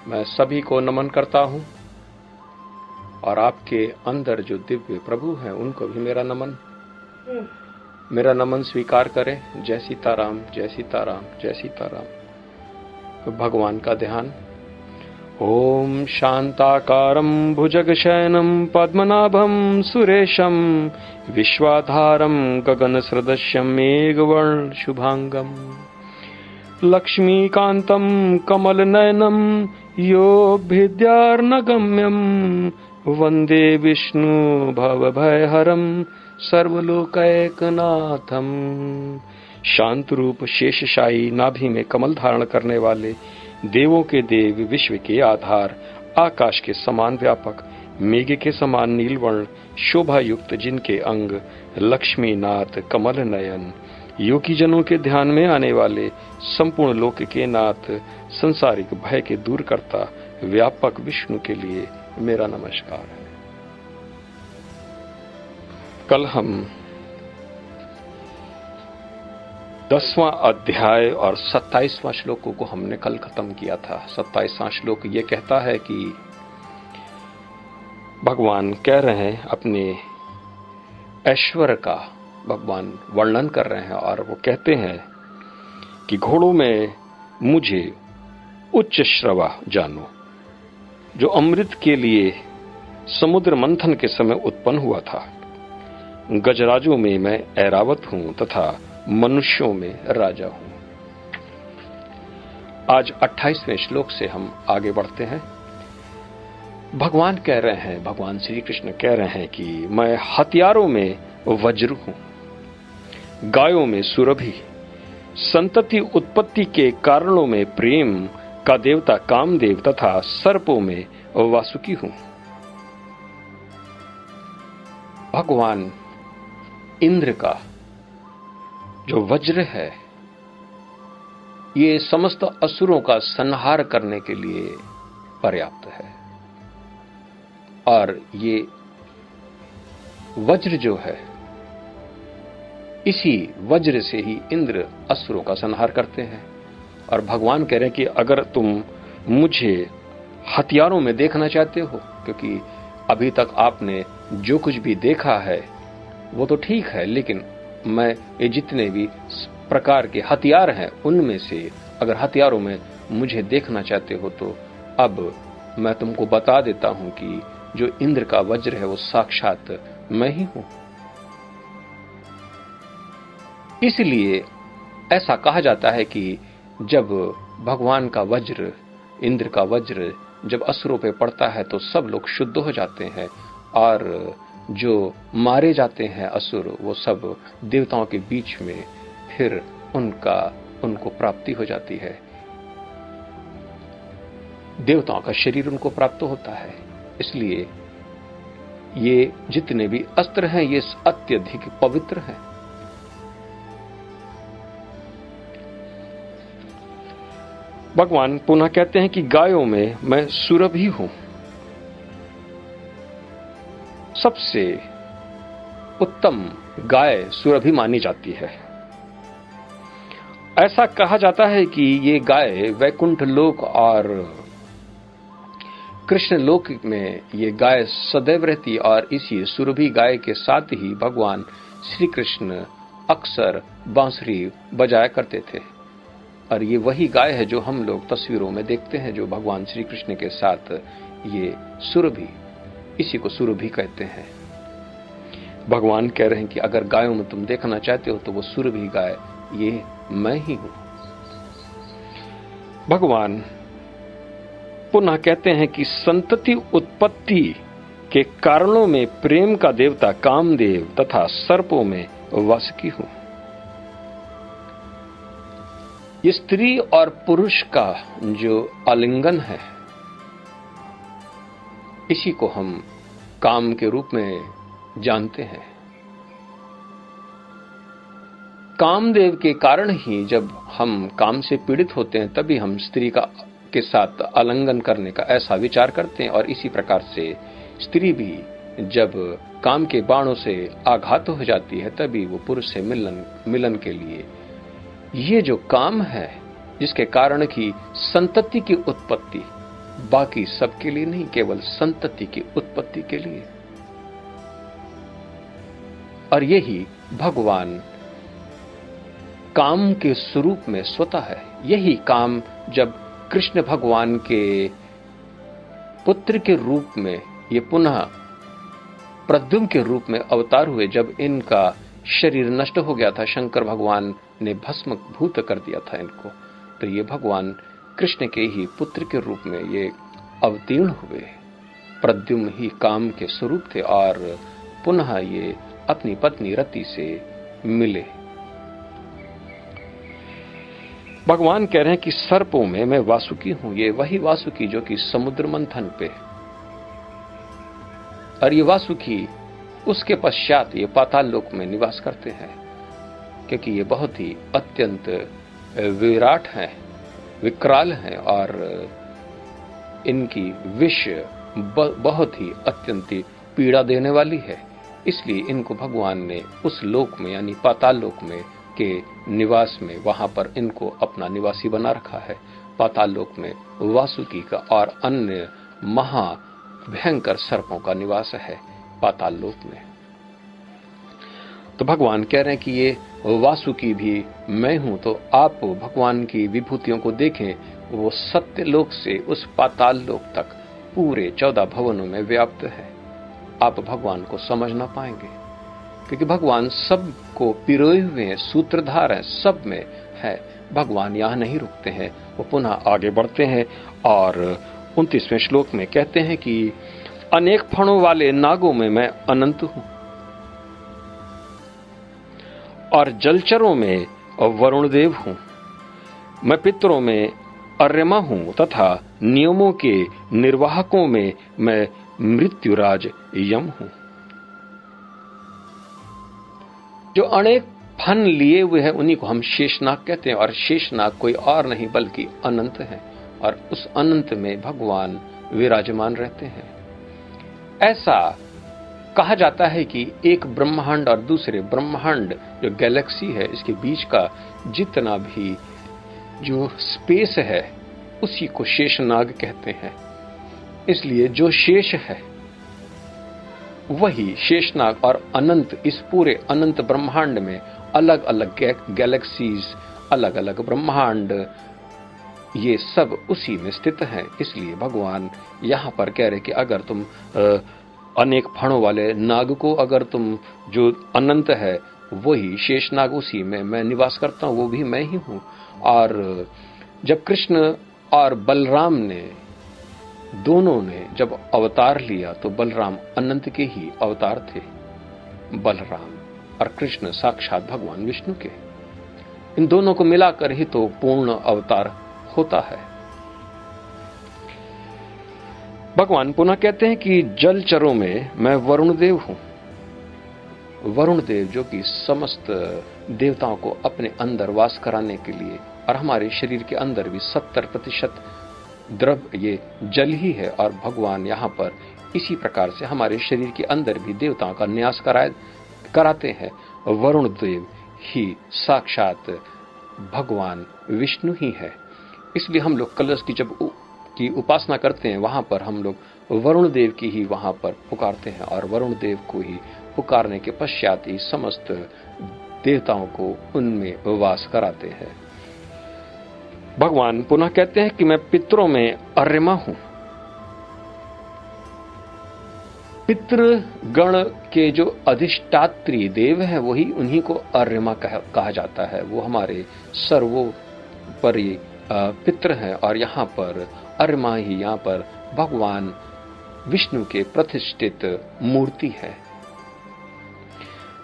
मैं सभी को नमन करता हूं और आपके अंदर जो दिव्य प्रभु हैं उनको भी मेरा नमन स्वीकार करें। जय सीताराम, जय सीताराम, जय सीताराम। भगवान का ध्यान। ओम शांताकारं भुजगशयनं पद्मनाभं सुरेशं विश्वाधारं गगनसदृशं मेघवर्ण शुभांगं लक्ष्मीकान्तं कमलनयनं योगभिद्यार्नगम्यं वन्दे विष्णु भवभयहरं सर्वलोकैकनाथं। शांत रूप शेषशायी नाभि में कमल धारण करने वाले देवों के देव, विश्व के आधार, आकाश के समान व्यापक, मेघ के समान नीलवर्ण शोभा युक्त, जिनके अंग लक्ष्मीनाथ कमल नयन, योगी जनों के ध्यान में आने वाले संपूर्ण लोक के नाथ, संसारिक भय के दूर करता व्यापक विष्णु के लिए मेरा नमस्कार है। कल हम 10वां अध्याय और 27वां श्लोकों को हमने कल खत्म किया था। 27वां श्लोक ये कहता है कि भगवान कह रहे हैं, अपने ऐश्वर्य का भगवान वर्णन कर रहे हैं और वो कहते हैं कि घोड़ों में मुझे उच्च श्रवा जानो, जो अमृत के लिए समुद्र मंथन के समय उत्पन्न हुआ था। गजराजों में मैं ऐरावत हूं तथा मनुष्यों में राजा हूं। आज 28वें श्लोक से हम आगे बढ़ते हैं। भगवान कह रहे हैं, भगवान श्री कृष्ण कह रहे हैं कि मैं हथियारों में वज्र हूं, गायों में सुरभि, संतति उत्पत्ति के कारणों में प्रेम का देवता कामदेव तथा सर्पों में वासुकी हूं। भगवान इंद्र का जो वज्र है, ये समस्त असुरों का संहार करने के लिए पर्याप्त है। और ये वज्र जो है, इसी वज्र से ही इंद्र असुरों का संहार करते हैं। और भगवान कह रहे हैं कि अगर तुम मुझे हथियारों में देखना चाहते हो, क्योंकि अभी तक आपने जो कुछ भी देखा है वो तो ठीक है, लेकिन मैं ये जितने भी प्रकार के हथियार हैं उनमें से अगर हथियारों में मुझे देखना चाहते हो तो अब मैं तुमको बता देता हूं कि जो इंद्र का वज्र है वो साक्षात मैं ही हूं। इसलिए ऐसा कहा जाता है कि जब भगवान का वज्र, इंद्र का वज्र जब असुरों पे पड़ता है तो सब लोग शुद्ध हो जाते हैं और जो मारे जाते हैं असुर, वो सब देवताओं के बीच में फिर उनको प्राप्ति हो जाती है। देवताओं का शरीर उनको प्राप्त होता है। इसलिए ये जितने भी अस्त्र हैं ये अत्यधिक पवित्र हैं। भगवान पुनः कहते हैं कि गायों में मैं सुरभि हूं। सबसे उत्तम गाय सुरभि मानी जाती है। ऐसा कहा जाता है कि ये गाय वैकुंठ लोक और कृष्ण लोक में ये गाय सदैव रहती और इसी सुरभि गाय के साथ ही भगवान श्री कृष्ण अक्सर बांसुरी बजाया करते थे। और ये वही गाय है जो हम लोग तस्वीरों में देखते हैं, जो भगवान श्री कृष्ण के साथ ये सुरभि, इसी को सुरभि कहते हैं। भगवान कह रहे हैं कि अगर गायों में तुम देखना चाहते हो तो वो सुरभि गाय ये मैं ही हूं। भगवान पुनः कहते हैं कि संतति उत्पत्ति के कारणों में प्रेम का देवता कामदेव तथा सर्पों में वासुकी हूं। ये स्त्री और पुरुष का जो आलिंगन है, इसी को हम काम के रूप में जानते हैं। कामदेव के कारण ही जब हम काम से पीड़ित होते हैं तभी हम स्त्री के साथ आलिंगन करने का ऐसा विचार करते हैं। और इसी प्रकार से स्त्री भी जब काम के बाणों से आघात हो जाती है तभी वो पुरुष से मिलन के लिए, ये जो काम है जिसके कारण की संतति की उत्पत्ति, बाकी सबके लिए नहीं, केवल संतति की उत्पत्ति के लिए। और यही भगवान काम के स्वरूप में स्वतः है। यही काम जब कृष्ण भगवान के पुत्र के रूप में ये पुनः प्रद्युम्न के रूप में अवतार हुए, जब इनका शरीर नष्ट हो गया था, शंकर भगवान ने भस्म भूत कर दिया था इनको, तो ये भगवान कृष्ण के ही पुत्र के रूप में ये अवतीर्ण हुए। प्रद्युम्न ही काम के स्वरूप थे और पुनः ये अपनी पत्नी रति से मिले। भगवान कह रहे हैं कि सर्पों में मैं वासुकी हूं। ये वही वासुकी जो कि समुद्र मंथन पे, और ये वासुकी उसके पश्चात ये पाताल लोक में निवास करते हैं, क्योंकि ये बहुत ही अत्यंत विराट हैं, विकराल हैं, और इनकी विष बहुत ही अत्यंत पीड़ा देने वाली है। इसलिए इनको भगवान ने उस लोक में यानी पाताल लोक में के निवास में वहां पर इनको अपना निवासी बना रखा है। पाताल लोक में वासुकी का और अन्य महा भयंकर सर्पों का निवास है पाताल लोक में। तो भगवान कह रहे हैं कि ये वासुकी भी मैं हूं। तो आप भगवान की विभूतियों को देखें, वो सत्य लोक से उस पाताल लोक तक पूरे 14 भवनों में व्याप्त है। आप भगवान को समझ ना पाएंगे, क्योंकि भगवान सब को पिरोए हुए हैं, सूत्रधार हैं, सब में है। भगवान यहां नहीं रुकते हैं, वो पुनः आगे बढ़ते हैं और 29वें श्लोक में कहते हैं कि अनेक फणों वाले नागों में मैं अनंत हूं, और जलचरों में वरुण देव हूं। मैं पितरों में अर्यमा हूं तथा नियमों के निर्वाहकों में मैं मृत्युराज यम हूं। जो अनेक फन लिए हुए हैं उन्हीं को हम शेषनाग कहते हैं, और शेषनाग कोई और नहीं बल्कि अनंत है, और उस अनंत में भगवान विराजमान रहते हैं। ऐसा कहा जाता है कि एक ब्रह्मांड और दूसरे ब्रह्मांड जो गैलेक्सी है, इसके बीच का जितना भी जो स्पेस है उसी को शेषनाग कहते हैं। इसलिए जो शेष है वही शेषनाग, और अनंत, इस पूरे अनंत ब्रह्मांड में अलग अलग गैलेक्सीज, अलग अलग ब्रह्मांड, ये सब उसी में स्थित हैं। इसलिए भगवान यहां पर कह रहे कि अगर तुम अनेक फणों वाले नाग को, अगर तुम जो अनंत है वही शेषनाग, उसी में मैं निवास करता हूं, वो भी मैं ही हूं। और जब कृष्ण और बलराम ने दोनों ने जब अवतार लिया तो बलराम अनंत के ही अवतार थे। बलराम और कृष्ण साक्षात भगवान विष्णु के, इन दोनों को मिलाकर ही तो पूर्ण अवतार होता है। भगवान पुनः कहते हैं कि जलचरों में मैं वरुण देव हूं। वरुण देव जो कि समस्त देवताओं को अपने अंदर वास कराने के लिए, और हमारे शरीर के अंदर भी 70% द्रव्य ये जल ही है, और भगवान यहाँ पर इसी प्रकार से हमारे शरीर के अंदर भी देवताओं का न्यास कराते हैं। वरुण देव ही साक्षात भगवान विष्णु ही है। इसलिए हम लोग कलश की जब की उपासना करते हैं, वहां पर हम लोग वरुण देव की ही वहां पर पुकारते हैं, और वरुण देव को ही पुकारने के पश्चात ही समस्त देवताओं को उनमें वास कराते हैं। भगवान पुनः कहते हैं कि मैं पितरों में अर्यमा हूं। पितृगण के जो अधिष्ठात्री देव हैं वही उन्हीं को अर्यमा कहा जाता है। वो हमारे सर्वोपरि पितृ हैं, और यहाँ पर अर्यमा ही यहाँ पर भगवान विष्णु के प्रतिष्ठित मूर्ति है।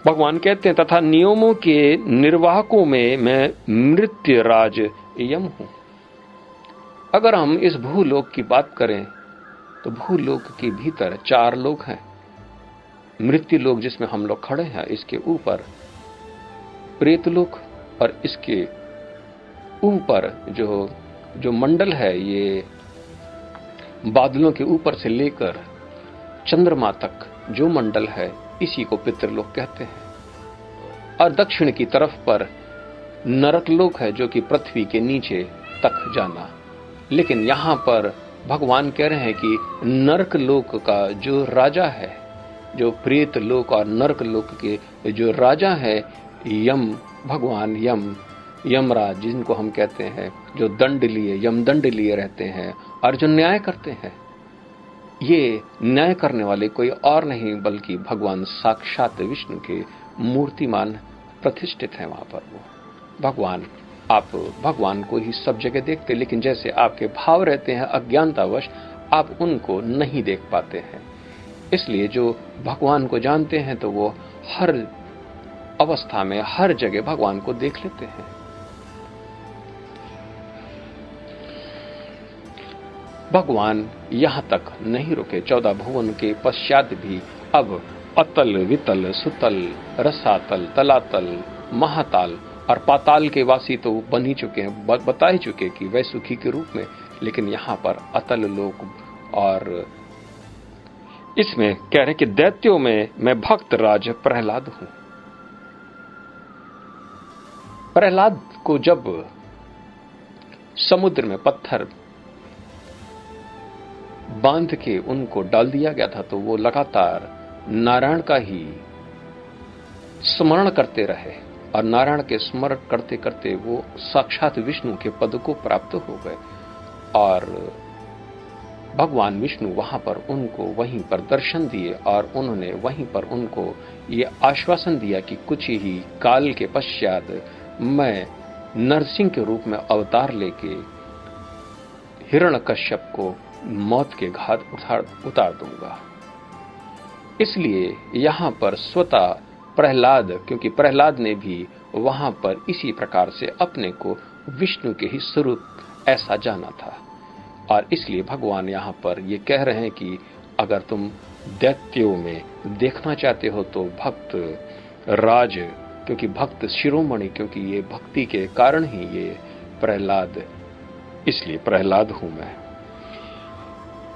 भगवान कहते हैं तथा नियमों के निर्वाहकों में मैं मृत्युराज यम हूं। अगर हम इस भूलोक की बात करें तो भूलोक के भीतर 4 लोक हैं। मृत्यु लोक जिसमें हम लोग खड़े हैं, इसके ऊपर प्रेतलोक, और इसके ऊपर जो मंडल है, ये बादलों के ऊपर से लेकर चंद्रमा तक जो मंडल है, इसी को पितृलोक कहते हैं। और दक्षिण की तरफ पर नरक लोक है, जो कि पृथ्वी के नीचे तक जाना। लेकिन यहां पर भगवान कह रहे हैं कि नरक लोक का जो राजा है, जो प्रेत लोक और नरक लोक के जो राजा है, भगवान यमराज जिनको हम कहते हैं, जो दंड लिए, यमदंड लिए रहते हैं और जो न्याय करते हैं, ये न्याय करने वाले कोई और नहीं बल्कि भगवान साक्षात विष्णु के मूर्तिमान प्रतिष्ठित हैं वहां पर। वो भगवान, आप भगवान को ही सब जगह देखते, लेकिन जैसे आपके भाव रहते हैं अज्ञानतावश, आप उनको नहीं देख पाते हैं। इसलिए जो भगवान को जानते हैं तो वो हर अवस्था में, हर जगह भगवान को देख लेते हैं। भगवान यहां तक नहीं रुके, 14 भुवन के पश्चात भी अब अतल, वितल, सुतल, रसातल, तलातल, महाताल और पाताल के वासी तो बन ही चुके हैं, बता ही चुके कि वैसुखी के रूप में, लेकिन यहां पर अतल लोक। और इसमें कह रहे कि दैत्यों में मैं भक्त राज प्रहलाद हूं। प्रहलाद को जब समुद्र में पत्थर बांध के उनको डाल दिया गया था तो वो लगातार नारायण का ही स्मरण करते रहे और नारायण के स्मरण करते करते वो साक्षात विष्णु के पद को प्राप्त हो गए। और भगवान विष्णु वहां पर उनको वहीं पर दर्शन दिए और उन्होंने वहीं पर उनको ये आश्वासन दिया कि कुछ ही काल के पश्चात मैं नरसिंह के रूप में अवतार लेके हिरण्यकश्यप को मौत के घाट उतार दूंगा। इसलिए यहां पर स्वतः प्रहलाद, क्योंकि प्रहलाद ने भी वहां पर इसी प्रकार से अपने को विष्णु के ही स्वरूप ऐसा जाना था, और इसलिए भगवान यहां पर ये कह रहे हैं कि अगर तुम दैत्यों में देखना चाहते हो तो भक्त राज, क्योंकि भक्त शिरोमणि, क्योंकि ये भक्ति के कारण ही ये प्रहलाद, इसलिए प्रहलाद हूं मैं।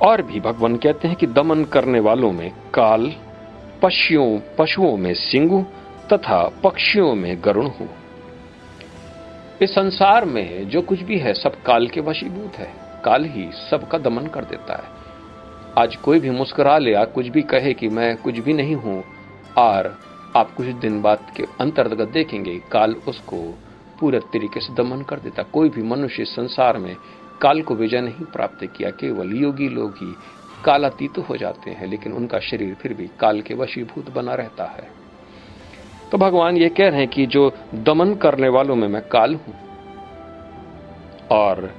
और भी भगवान कहते हैं कि दमन करने वालों में काल, पशुओं में सिंह तथा पक्षियों में गरुण हूं। इस संसार में जो कुछ भी है सब काल के वशीभूत है, काल ही सबका दमन कर देता है। आज कोई भी मुस्कुरा ले या कुछ भी कहे कि मैं कुछ भी नहीं हूं, और आप कुछ दिन बाद के अंतर्गत देखेंगे काल उसको पूरे तरीके से दमन कर देता। कोई भी मनुष्य संसार में काल को विजय नहीं प्राप्त किया, केवल योगी लोग ही कालातीत हो जाते हैं, लेकिन उनका शरीर फिर भी काल के वशीभूत बना रहता है। तो भगवान ये कह रहे हैं कि जो दमन करने वालों में मैं काल हूं। और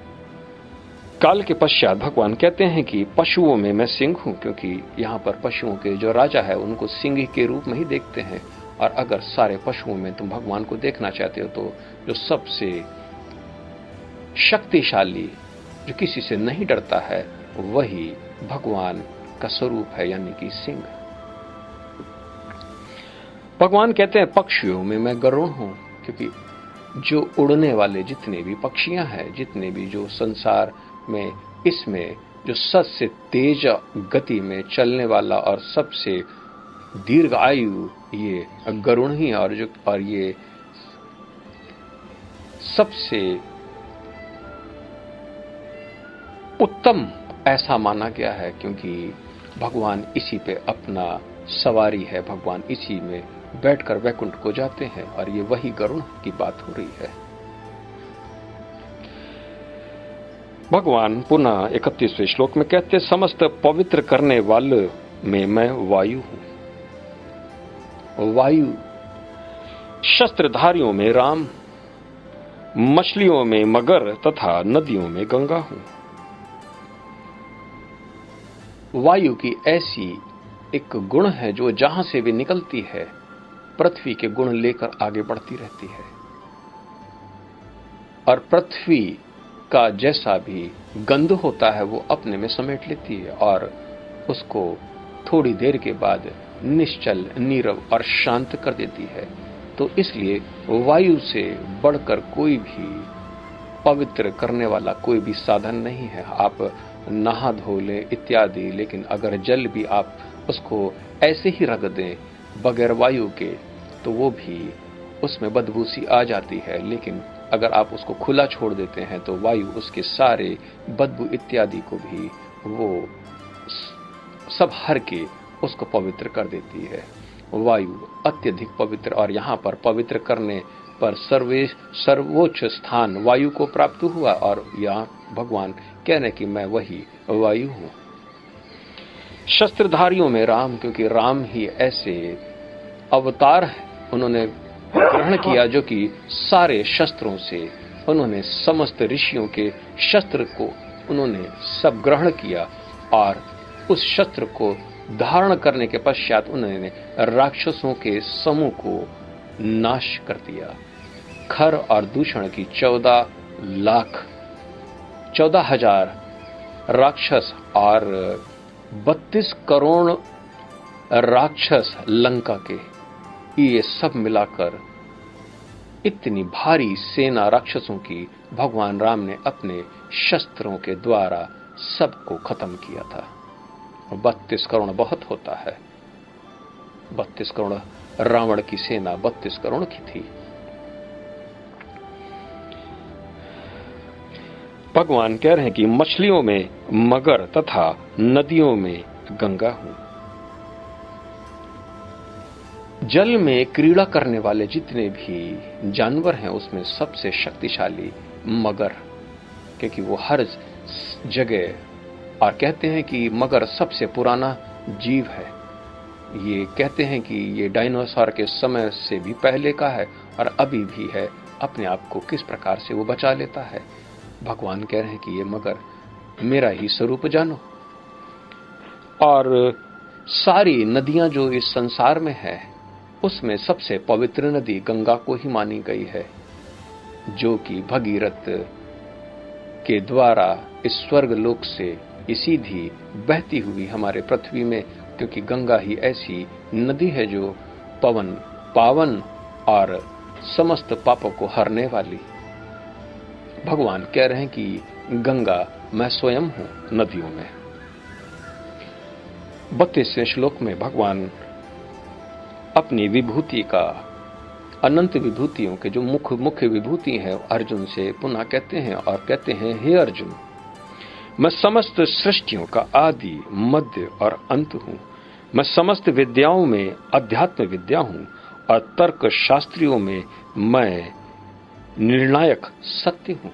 काल के पश्चात भगवान कहते हैं कि पशुओं में मैं सिंह हूं, क्योंकि यहां पर पशुओं के जो राजा है उनको सिंह के रूप में ही देखते हैं। और अगर सारे पशुओं में तुम भगवान को देखना चाहते हो तो जो सबसे शक्तिशाली, जो किसी से नहीं डरता है, वही भगवान का स्वरूप है, यानी कि सिंह। भगवान कहते हैं पक्षियों में मैं गरुड़ हूं, क्योंकि जो उड़ने वाले जितने भी पक्षियां हैं, जितने भी जो संसार में, इसमें जो सबसे तेज गति में चलने वाला और सबसे दीर्घ आयु ये गरुड़ ही, और ये सबसे उत्तम ऐसा माना गया है, क्योंकि भगवान इसी पे अपना सवारी है, भगवान इसी में बैठकर वैकुंठ को जाते हैं, और ये वही गरुड़ की बात हो रही है। भगवान पुनः 31वें श्लोक में कहते, समस्त पवित्र करने वाले में मैं वायु हूं। वायु, शस्त्रधारियों में राम, मछलियों में मगर तथा नदियों में गंगा हूं। वायु की ऐसी एक गुण है जो जहां से भी निकलती है पृथ्वी के गुण लेकर आगे बढ़ती रहती है, और पृथ्वी का जैसा भी गंध होता है वो अपने में समेट लेती है और उसको थोड़ी देर के बाद निश्चल, नीरव और शांत कर देती है। तो इसलिए वायु से बढ़कर कोई भी पवित्र करने वाला कोई भी साधन नहीं है। आप नहा धो लें इत्यादि, लेकिन अगर जल भी आप उसको ऐसे ही रख दें बगैर वायु के तो वो भी उसमें बदबू सी आ जाती है, लेकिन अगर आप उसको खुला छोड़ देते हैं तो वायु उसके सारे बदबू इत्यादि को भी वो सब हर के उसको पवित्र कर देती है। वायु अत्यधिक पवित्र, और यहाँ पर पवित्र करने पर सर्वोच्च स्थान वायु को प्राप्त हुआ, और यहाँ भगवान कह रहे कि मैं वही वायु हूं। शस्त्रधारियों में राम, क्योंकि राम ही ऐसे अवतार है, उन्होंने ग्रहण किया जो कि सारे शस्त्रों से, उन्होंने समस्त ऋषियों के शस्त्र को उन्होंने सब ग्रहण किया, और उस शस्त्र को धारण करने के पश्चात उन्होंने राक्षसों के समूह को नाश कर दिया। खर और दूषण की 14,000 राक्षस और 32 करोड़ राक्षस लंका के, ये सब मिलाकर इतनी भारी सेना राक्षसों की भगवान राम ने अपने शस्त्रों के द्वारा सबको खत्म किया था। 32 करोड़ बहुत होता है। 32 करोड़ रावण की सेना 32 करोड़ की थी। भगवान कह रहे हैं कि मछलियों में मगर तथा नदियों में गंगा हूं। जल में क्रीड़ा करने वाले जितने भी जानवर हैं उसमें सबसे शक्तिशाली मगर, क्योंकि वो हर जगह, और कहते हैं कि मगर सबसे पुराना जीव है। ये कहते हैं कि ये डायनासोर के समय से भी पहले का है और अभी भी है। अपने आप को किस प्रकार से वो बचा लेता है। भगवान कह रहे हैं कि ये मगर मेरा ही स्वरूप जानो। और सारी नदियां जो इस संसार में है उसमें सबसे पवित्र नदी गंगा को ही मानी गई है, जो कि भगीरथ के द्वारा इस स्वर्ग लोक से ये सीधी बहती हुई हमारे पृथ्वी में, क्योंकि गंगा ही ऐसी नदी है जो पावन और समस्त पापों को हरने वाली। भगवान कह रहे हैं कि गंगा मैं स्वयं हूं नदियों में। 32वें श्लोक में भगवान अपनी विभूति का, अनंत विभूतियों के जो मुख्य विभूति है, अर्जुन से पुनः कहते हैं और कहते हैं, हे अर्जुन, मैं समस्त सृष्टियों का आदि मध्य और अंत हूं। मैं समस्त विद्याओं में अध्यात्म विद्या हूं और तर्क शास्त्रियों में मैं निर्णायक सत्य हूं।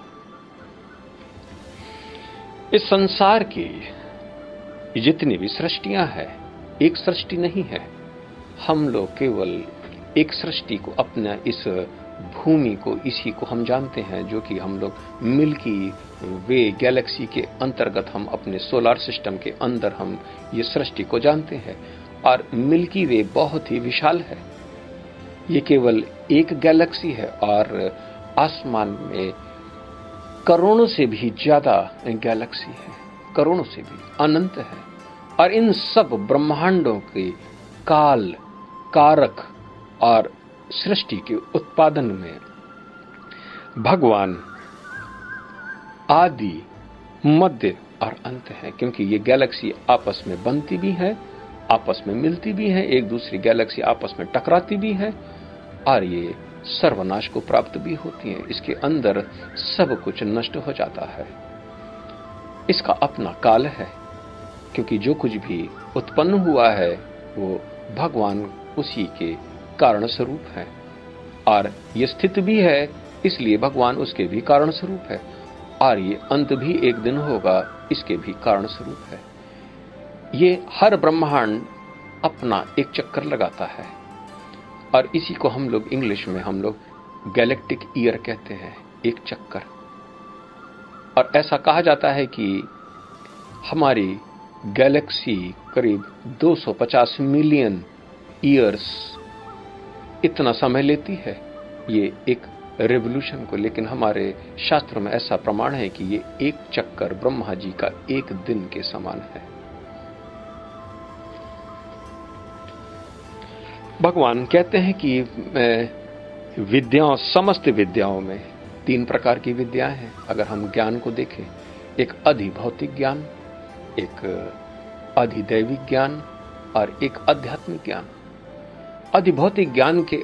इस संसार की जितनी भी सृष्टियां हैं, एक सृष्टि नहीं है। हम लोग केवल एक सृष्टि को, अपना इस भूमि को, इसी को हम जानते हैं, जो कि हम लोग मिल्की वे गैलेक्सी के अंतर्गत, हम अपने सोलर सिस्टम के अंदर हम ये सृष्टि को जानते हैं। और मिल्की वे बहुत ही विशाल है। ये केवल एक गैलेक्सी है और आसमान में करोड़ों से भी ज्यादा गैलेक्सी है, करोड़ों से भी अनंत है। और इन सब ब्रह्मांडों के काल, कारक और सृष्टि के उत्पादन में भगवान आदि, मध्य और अंत है, क्योंकि ये गैलेक्सी आपस में बनती भी है, आपस में मिलती भी है, एक दूसरी गैलेक्सी आपस में टकराती भी है और ये सर्वनाश को प्राप्त भी होती है। इसके अंदर सब कुछ नष्ट हो जाता है। इसका अपना काल है, क्योंकि जो कुछ भी उत्पन्न हुआ है वो भगवान उसी के कारण स्वरूप है, और ये स्थित भी है इसलिए भगवान उसके भी कारण स्वरूप है, और ये अंत भी एक दिन होगा इसके भी कारण स्वरूप है। ये हर ब्रह्मांड अपना एक चक्कर लगाता है, और इसी को हम लोग इंग्लिश में हम लोग गैलेक्टिक ईयर कहते हैं, एक चक्कर। और ऐसा कहा जाता है कि हमारी गैलेक्सी करीब 250 मिलियन ईयर्स इतना समय लेती है ये एक रेवोल्यूशन को, लेकिन हमारे शास्त्रों में ऐसा प्रमाण है कि ये एक चक्कर ब्रह्मा जी का एक दिन के समान है। भगवान कहते हैं कि विद्याओं, समस्त विद्याओं में 3 प्रकार की विद्याएं हैं। अगर हम ज्ञान को देखें, एक अधिभौतिक ज्ञान, एक अधिदैविक ज्ञान और एक आध्यात्मिक ज्ञान। अधिभौतिक ज्ञान के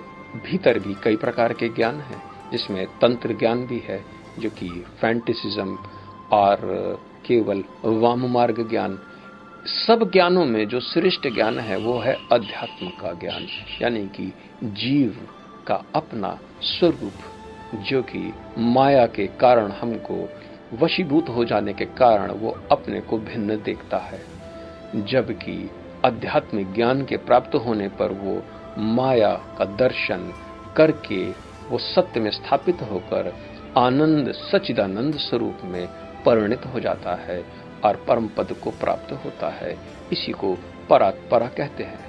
भीतर भी कई प्रकार के ज्ञान हैं। जिसमें तंत्र ज्ञान भी है जो कि फैंटिसिज्म और केवल वाम मार्ग ज्ञान, सब ज्ञानों में जो श्रेष्ठ ज्ञान है वो है अध्यात्म का ज्ञान, यानी कि जीव का अपना स्वरूप जो कि माया के कारण हमको वशीभूत हो जाने के कारण वो अपने को भिन्न देखता है, जबकि आध्यात्मिक ज्ञान के प्राप्त होने पर वो माया का दर्शन करके वो सत्य में स्थापित होकर आनंद सच्चिदानंद स्वरूप में परिणित हो जाता है और परम पद को प्राप्त होता है। इसी को परात्परा कहते हैं।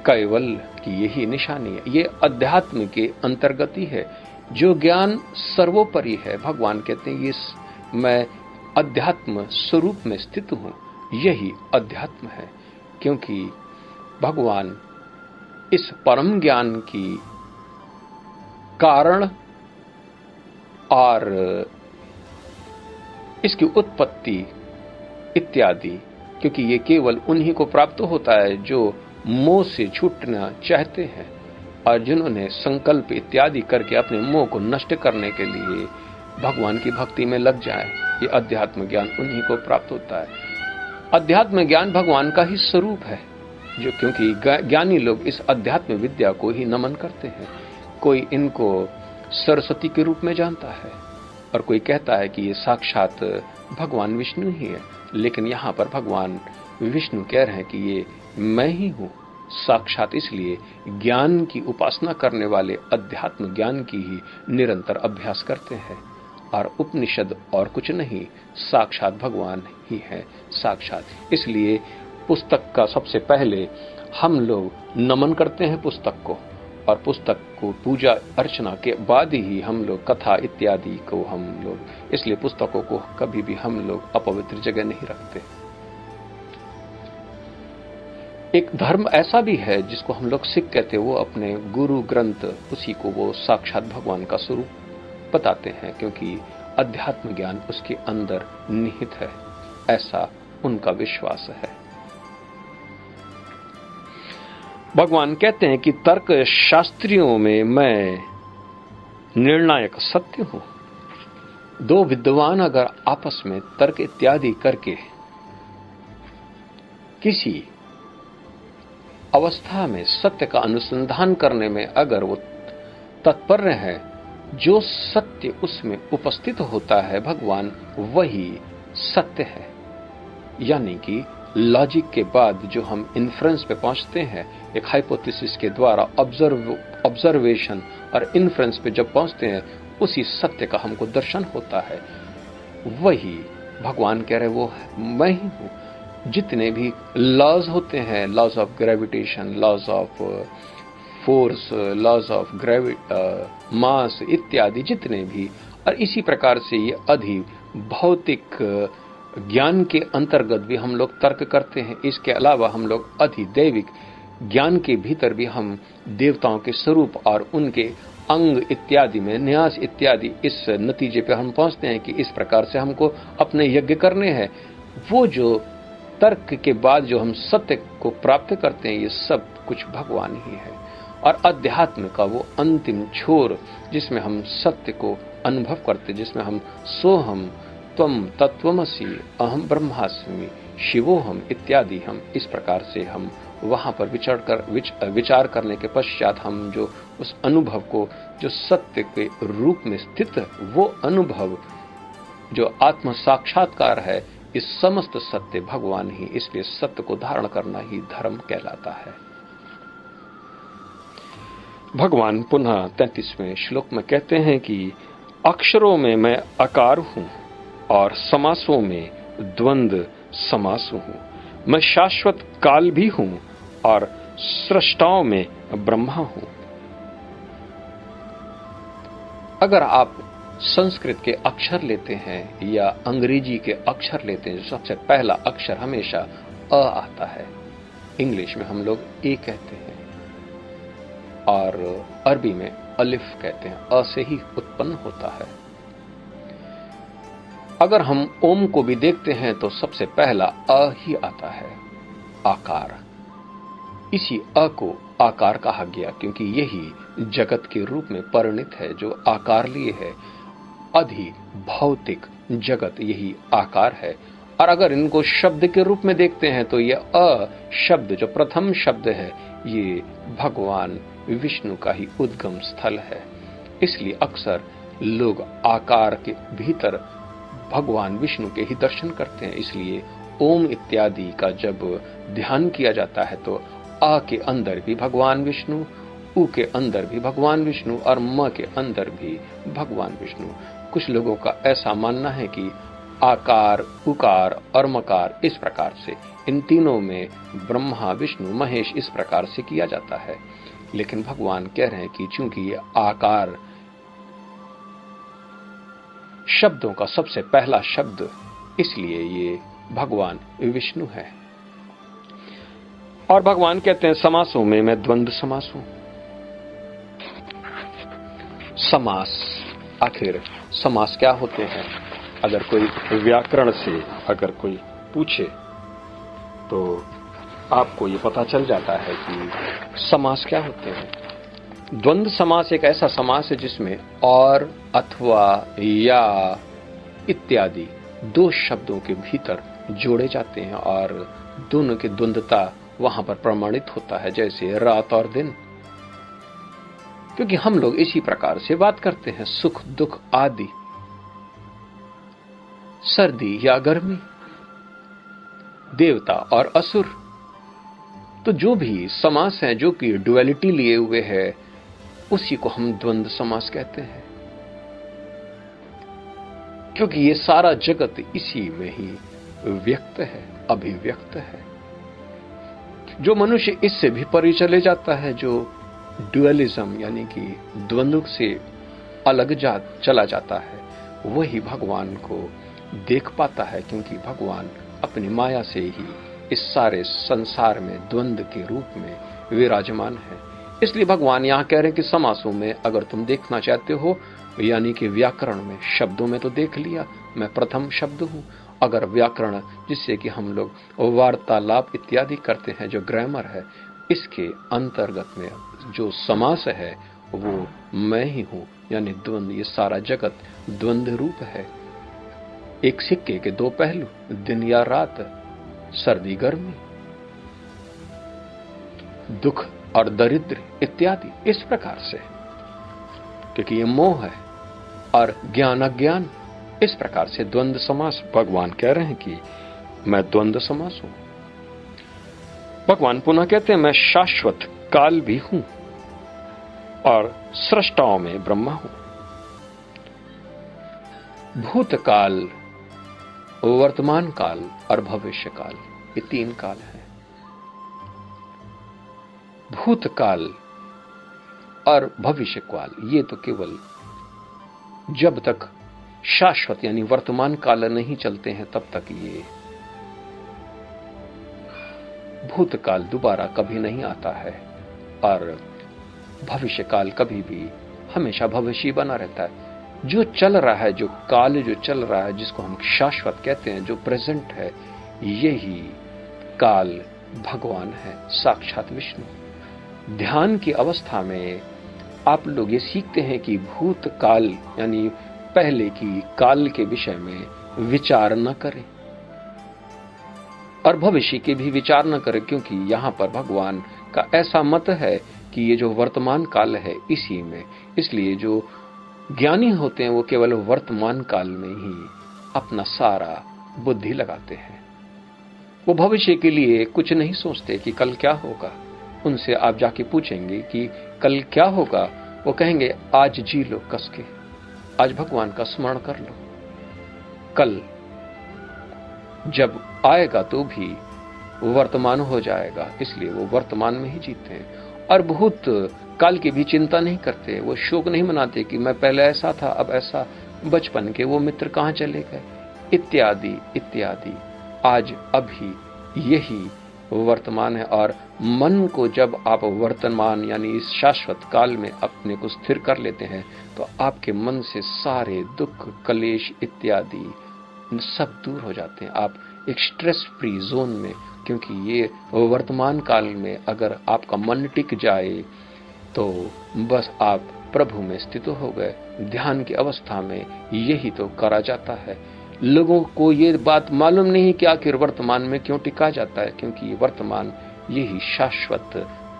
कैवल की यही निशानी है, ये अध्यात्म के अंतर्गत ही है। जो ज्ञान सर्वोपरि है, भगवान कहते हैं ये मैं अध्यात्म स्वरूप में स्थित हूं, यही अध्यात्म है, क्योंकि भगवान इस परम ज्ञान की कारण और इसकी उत्पत्ति इत्यादि, क्योंकि ये केवल उन्हीं को प्राप्त होता है जो मोह से छूटना चाहते हैं और जिन्होंने संकल्प इत्यादि करके अपने मोह को नष्ट करने के लिए भगवान की भक्ति में लग जाए। ये अध्यात्म ज्ञान उन्हीं को प्राप्त होता है। अध्यात्म ज्ञान भगवान का ही स्वरूप है, जो क्योंकि ज्ञानी लोग इस अध्यात्म विद्या को ही नमन करते हैं। कोई इनको सरस्वती के रूप में जानता है और कोई कहता है कि ये साक्षात भगवान विष्णु ही है, लेकिन यहाँ पर भगवान विष्णु कह रहे हैं कि ये मैं ही हूँ साक्षात। इसलिए ज्ञान की उपासना करने वाले अध्यात्म ज्ञान की ही निरंतर अभ्यास करते हैं और उपनिषद और कुछ नहीं, साक्षात भगवान ही है साक्षात। इसलिए पुस्तक का सबसे पहले हम लोग नमन करते हैं पुस्तक को, और पुस्तक को पूजा अर्चना के बाद ही हम लोग कथा इत्यादि को हम लोग, इसलिए पुस्तकों को कभी भी हम लोग अपवित्र जगह नहीं रखते। एक धर्म ऐसा भी है जिसको हम लोग सिख कहते हैं, वो अपने गुरु ग्रंथ उसी को वो साक्षात भगवान का स्वरूप बताते हैं, क्योंकि अध्यात्म ज्ञान उसके अंदर निहित है, ऐसा उनका विश्वास है। भगवान कहते हैं कि तर्क शास्त्रियों में मैं निर्णायक सत्य हूं। दो विद्वान अगर आपस में तर्क इत्यादि करके किसी अवस्था में सत्य का अनुसंधान करने में अगर वो तत्पर है, जो सत्य उसमें उपस्थित होता है भगवान वही सत्य है। यानी कि लॉजिक के बाद जो हम इन्फ्रेंस पे पहुंचते हैं, एक हाइपोथेसिस के द्वारा ऑब्जर्वेशन और इन्फ्रेंस पे जब पहुंचते हैं, उसी सत्य का हमको दर्शन होता है। वही भगवान कह रहे वो मैं ही हूं। जितने भी लॉज होते हैं, laws of gravitation, laws of force, laws of mass इत्यादि जितने भी, और इसी प्रकार से ये अधि भौतिक ज्ञान के अंतर्गत भी हम लोग तर्क करते हैं। इसके अलावा हम लोग अधिदैविक ज्ञान के भीतर भी हम देवताओं के स्वरूप और उनके अंग इत्यादि में न्यास इत्यादि इस नतीजे पे हम पहुंचते हैं कि इस प्रकार से हमको अपने यज्ञ करने हैं। वो जो तर्क के बाद जो हम सत्य को प्राप्त करते हैं, ये सब कुछ भगवान ही है। और अध्यात्म का वो अंतिम छोर जिसमें हम सत्य को अनुभव करते, जिसमें हम सोहम त्वम तत्वमसि अहम ब्रह्मास्मि शिवोहम इत्यादि, हम इस प्रकार से हम वहां पर विचार करने के पश्चात हम जो उस अनुभव को जो सत्य के रूप में स्थित वो अनुभव जो आत्म साक्षात्कार है, इस समस्त सत्य भगवान ही। इसलिए सत्य को धारण करना ही धर्म कहलाता है। भगवान पुनः 33वें श्लोक में कहते हैं कि अक्षरों में मैं आकार हूं और समासों में द्वंद्व समास हूं। मैं शाश्वत काल भी हूं और सृष्टाओं में ब्रह्मा हूं। अगर आप संस्कृत के अक्षर लेते हैं या अंग्रेजी के अक्षर लेते हैं, सबसे पहला अक्षर हमेशा अ आता है। इंग्लिश में हम लोग ए कहते हैं और अरबी में अलिफ कहते हैं। अ से ही उत्पन्न होता है। अगर हम ओम को भी देखते हैं तो सबसे पहला अ ही आता है, आकार। इसी अ को आकार कहा गया, क्योंकि यही जगत के रूप में परिणित है। जो आकार लिए है, अधि भौतिक जगत यही आकार है। और अगर इनको शब्द के रूप में देखते हैं तो ये अ शब्द, जो प्रथम शब्द है, ये भगवान विष्णु का ही उद्गम स्थल है। इसलिए अक्सर लोग आकार के भीतर भगवान विष्णु के ही दर्शन करते हैं। इसलिए ओम इत्यादि का जब ध्यान किया जाता है तो आ के अंदर भी भगवान विष्णु, उ के अंदर भी भगवान विष्णु और म के अंदर भी भगवान विष्णु। कुछ लोगों का ऐसा मानना है कि आकार, उकार और मकार इस प्रकार से इन तीनों में ब्रह्मा, विष्णु, महेश इस प्रकार से किया जाता है। लेकिन भगवान कह रहे हैं कि चूंकि ये आकार शब्दों का सबसे पहला शब्द, इसलिए ये भगवान विष्णु है। और भगवान कहते हैं समासों में मैं द्वंद्व समास हूं। समास, आखिर समास क्या होते हैं? अगर कोई व्याकरण से अगर कोई पूछे तो आपको ये पता चल जाता है कि समास क्या होते हैं। द्वंद्व समास एक ऐसा समास है जिसमें और, अथवा, या इत्यादि दो शब्दों के भीतर जोड़े जाते हैं और दोनों की द्वंद्वता वहां पर प्रमाणित होता है, जैसे रात और दिन। क्योंकि हम लोग इसी प्रकार से बात करते हैं, सुख दुख आदि, सर्दी या गर्मी, देवता और असुर। तो जो भी समास है जो कि ड्युअलिटी लिए हुए है, उसी को हम द्वंद्व समास कहते हैं। क्योंकि ये सारा जगत इसी में ही व्यक्त है, अभिव्यक्त है। जो मनुष्य इससे भी परे चले जाता है, जो ड्युअलिज्म यानी कि द्वंद्व से अलग चला जाता है, वही भगवान को देख पाता है। क्योंकि भगवान अपनी माया से ही इस सारे संसार में द्वंद्व के रूप में विराजमान है। इसलिए भगवान यहां कह रहे हैं कि समासों में अगर तुम देखना चाहते हो, यानी कि व्याकरण में, शब्दों में तो देख लिया, मैं प्रथम शब्द हूं। अगर व्याकरण जिससे कि हम लोग वार्तालाप इत्यादि करते हैं, जो ग्रामर है, इसके अंतर्गत में जो समास है वो मैं ही हूं, यानी द्वंद्व। ये सारा जगत द्वंद्व रूप है। एक सिक्के के दो पहलू, दिन या रात, सर्दी गर्मी, दुख और दरिद्र इत्यादि, इस प्रकार से। क्योंकि ये मोह है और ज्ञान अज्ञान, इस प्रकार से द्वंद्व समास भगवान कह रहे हैं कि मैं द्वंद्व समास हूं। भगवान पुनः कहते हैं मैं शाश्वत काल भी हूं और सृष्टाओं में ब्रह्मा हूं। भूतकाल, वर्तमान काल और भविष्य काल, ये तीन काल हैं। भूतकाल और भविष्य काल ये तो केवल जब तक शाश्वत यानी वर्तमान काल नहीं चलते हैं तब तक ये भूतकाल दोबारा कभी नहीं आता है, और भविष्य काल कभी भी हमेशा भविष्य बना रहता है। जो चल रहा है, जो काल जो चल रहा है, जिसको हम शाश्वत कहते हैं, जो प्रेजेंट है, यही काल भगवान है, साक्षात विष्णु। ध्यान की अवस्था में आप लोग ये सीखते हैं कि भूतकाल यानी पहले की काल के विषय में विचार न करें और भविष्य के भी विचार न करें, क्योंकि यहां पर भगवान का ऐसा मत है कि ये जो वर्तमान काल है इसी में, इसलिए जो ज्ञानी होते हैं वो केवल वर्तमान काल में ही अपना सारा बुद्धि लगाते हैं। वो भविष्य के लिए कुछ नहीं सोचते कि कल क्या होगा। उनसे आप जाके पूछेंगे कि कल क्या होगा, वो कहेंगे आज जी लो कस के, आज भगवान का स्मरण कर लो, कल जब आएगा तो भी वर्तमान हो जाएगा। इसलिए वो वर्तमान में ही जीते हैं और भूत काल की भी चिंता नहीं करते। वो शोक नहीं मनाते कि मैं पहले ऐसा था, अब ऐसा, बचपन के वो मित्र कहां चले गए, इत्यादि इत्यादि। आज अभी यही वर्तमान है। और मन को जब आप वर्तमान यानी इस शाश्वत काल में अपने को स्थिर कर लेते हैं तो आपके मन से सारे दुख, कलेश इत्यादि सब दूर हो जाते हैं। आप एक स्ट्रेस फ्री जोन में, क्योंकि ये वर्तमान काल में अगर आपका मन टिक जाए तो बस आप प्रभु में स्थित हो गए। ध्यान की अवस्था में यही तो करा जाता है। लोगों को ये बात मालूम नहीं कि आखिर वर्तमान में क्यों टिका जाता है, क्योंकि वर्तमान यही शाश्वत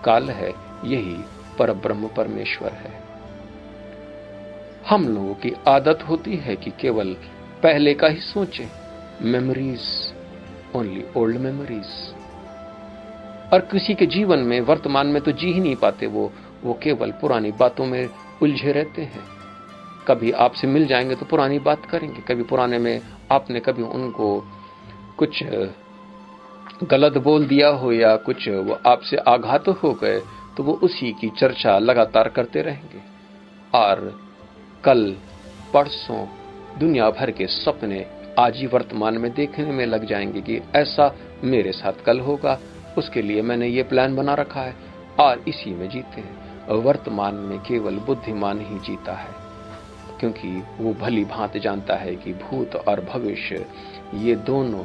काल है, यही परब्रह्म परमेश्वर है। हम लोगों की आदत होती है कि केवल पहले का ही सोचें, मेमोरीज, ओनली ओल्ड मेमोरीज, और किसी के जीवन में वर्तमान में तो जी ही नहीं पाते। वो केवल पुरानी बातों में उलझे रहते हैं। कभी आपसे मिल जाएंगे तो पुरानी बात करेंगे, कभी पुराने में आपने कभी उनको कुछ गलत बोल दिया हो या कुछ वो आपसे आघात हो गए तो वो उसी की चर्चा लगातार करते रहेंगे। और कल परसों दुनिया भर के सपने आज ही वर्तमान में देखने में लग जाएंगे कि ऐसा मेरे साथ कल होगा, उसके लिए मैंने ये प्लान बना रखा है, और इसी में जीते हैं। वर्तमान में केवल बुद्धिमान ही जीता है, क्योंकि वो भली भांति जानता है कि भूत और भविष्य ये दोनों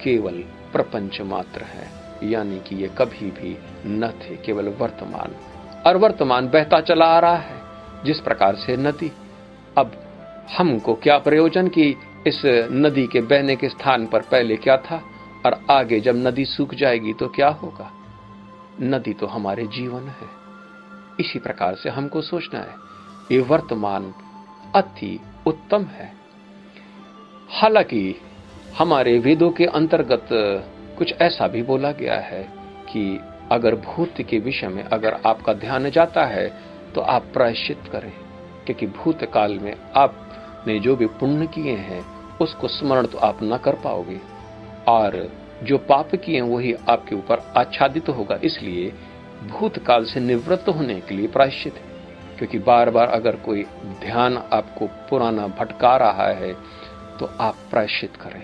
केवल प्रपंच मात्र है, यानी कि ये कभी भी न थे, केवल वर्तमान। और वर्तमान बहता चला आ रहा है जिस प्रकार से नदी। अब हमको क्या प्रयोजन कि इस नदी के बहने के स्थान पर पहले क्या था, और आगे जब नदी सूख जाएगी तो क्या होगा। नदी तो हमारे जीवन है। इसी प्रकार से हमको सोचना है, ये वर्तमान अति उत्तम है। हालांकि हमारे वेदों के अंतर्गत कुछ ऐसा भी बोला गया है कि अगर भूत के विषय में अगर आपका ध्यान जाता है तो आप प्रायश्चित करें, क्योंकि भूतकाल में आपने जो भी पुण्य किए हैं उसको स्मरण तो आप न कर पाओगे, और जो पाप किए हैं वही आपके ऊपर आच्छादित होगा। इसलिए भूतकाल से निवृत्त होने के लिए प्रायश्चित है, क्योंकि बार बार अगर कोई ध्यान आपको पुराना भटका रहा है तो आप प्रायश्चित करें।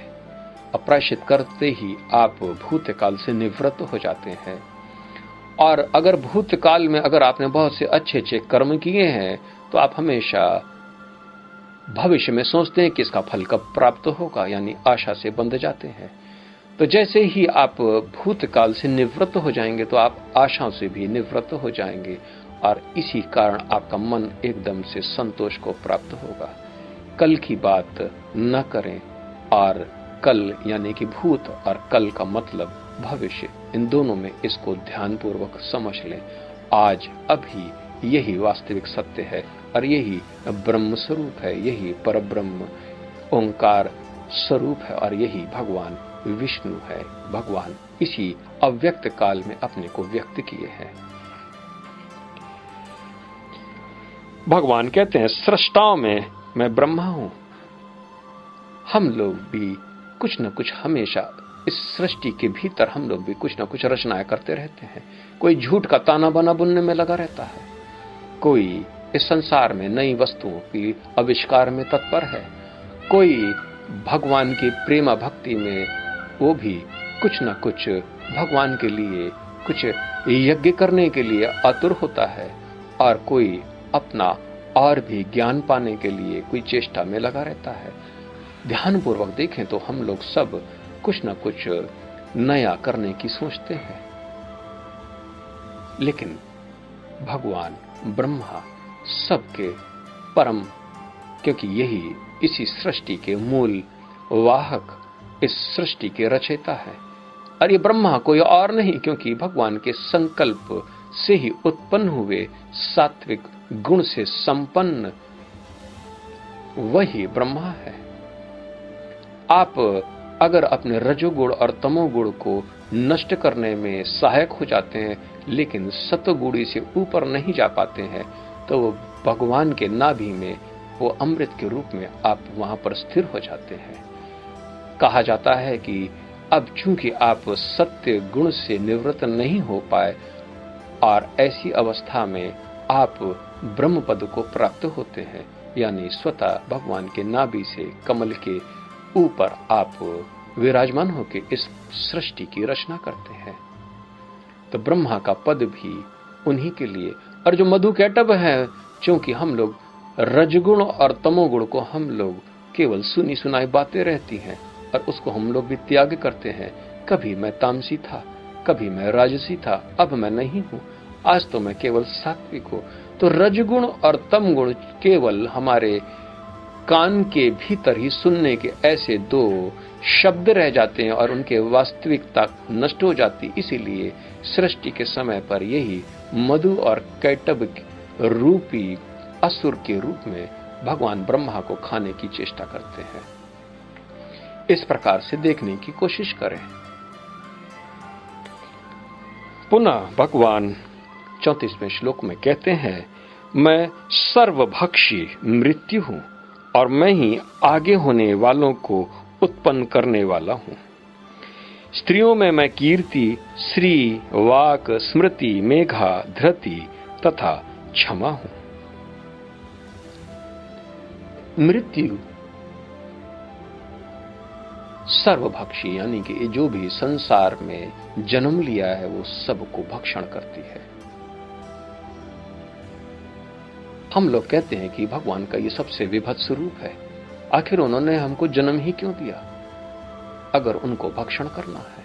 प्रायश्चित करते ही आप भूतकाल से निवृत्त हो जाते हैं। और अगर भूतकाल में अगर आपने बहुत से अच्छे अच्छे कर्म किए हैं तो आप हमेशा भविष्य में सोचते हैं कि इसका फल कब प्राप्त होगा, यानी आशा से बंध जाते हैं। तो जैसे ही आप भूतकाल से निवृत्त हो जाएंगे तो आप आशाओं से भी निवृत्त हो जाएंगे, और इसी कारण आपका मन एकदम से संतोष को प्राप्त होगा। कल की बात न करें, और कल यानी कि भूत और कल का मतलब भविष्य, इन दोनों में इसको ध्यानपूर्वक समझ लें। आज अभी यही वास्तविक सत्य है, और यही ब्रह्म स्वरूप है, यही परब्रह्म ओंकार स्वरूप है, और यही भगवान विष्णु है। भगवान इसी अव्यक्त काल में अपने को व्यक्त किए हैं। भगवान कहते हैं सृष्टाओं में मैं ब्रह्मा हूं। हम लोग भी कुछ न कुछ हमेशा इस सृष्टि के भीतर हम लोग भी कुछ न कुछ रचनाएं करते रहते हैं। कोई झूठ का ताना बाना बुनने में लगा रहता है, कोई इस संसार में नई वस्तुओं की आविष्कार में तत्पर है, कोई भगवान की प्रेमा भक्ति में वो भी कुछ न कुछ भगवान के लिए कुछ यज्ञ करने के लिए आतुर होता है, और कोई अपना और भी ज्ञान पाने के लिए कोई चेष्टा में लगा रहता है। ध्यानपूर्वक देखें तो हम लोग सब कुछ न कुछ नया करने की सोचते हैं, लेकिन भगवान ब्रह्मा सबके परम, क्योंकि यही इसी सृष्टि के मूल वाहक, इस सृष्टि के रचयिता है। और ये ब्रह्मा कोई और नहीं, क्योंकि भगवान के संकल्प से ही उत्पन्न हुए सात्विक गुण से संपन्न वही ब्रह्मा है। आप अगर अपने रजोगुण और तमोगुण को नष्ट करने में सहायक हो जाते हैं, लेकिन सतोगुणी से ऊपर नहीं जा पाते हैं, तो वो भगवान के नाभि में वो अमृत के रूप में आप वहां पर स्थिर हो जाते हैं। कहा जाता है कि अब चूंकि आप सत्य गुण से निवृत्त नहीं हो पाए, और ऐसी अवस्था में आप ब्रह्म पद को प्राप्त होते हैं, यानी स्वतः भगवान के नाभि से कमल के ऊपर आप विराजमान होकर इस सृष्टि की रचना करते हैं। तो ब्रह्मा का पद भी उन्हीं के लिए। और जो मधुकैटभ है, चूंकि हम लोग रजगुण और तमोगुण को हम लोग केवल सुनी सुनाई बातें रहती हैं, और उसको हम लोग भी त्याग करते हैं। कभी मैं तामसी था, कभी मैं राजसी था, अब मैं नहीं हूं, आज तो मैं केवल सात्विक हूं। तो रजगुण और तमगुण केवल हमारे कान के भीतर ही सुनने के ऐसे दो शब्द रह जाते हैं और उनके वास्तविकता नष्ट हो जाती। इसीलिए सृष्टि के समय पर यही मधु और कैटब रूपी असुर के रूप में भगवान ब्रह्मा को खाने की चेष्टा करते हैं। इस प्रकार से देखने की कोशिश करें। पुनः भगवान 34वें श्लोक में कहते हैं, मैं सर्वभक्षी मृत्यु हूं और मैं ही आगे होने वालों को उत्पन्न करने वाला हूं। स्त्रियों में मैं कीर्ति, श्री, वाक, स्मृति, मेघा, धृति तथा क्षमा हूं। मृत्यु सर्वभक्षी यानी कि जो भी संसार में जन्म लिया है वो सबको भक्षण करती है। हम लोग कहते हैं कि भगवान का ये सबसे विभत्स रूप है। आखिर उन्होंने हमको जन्म ही क्यों दिया अगर उनको भक्षण करना है।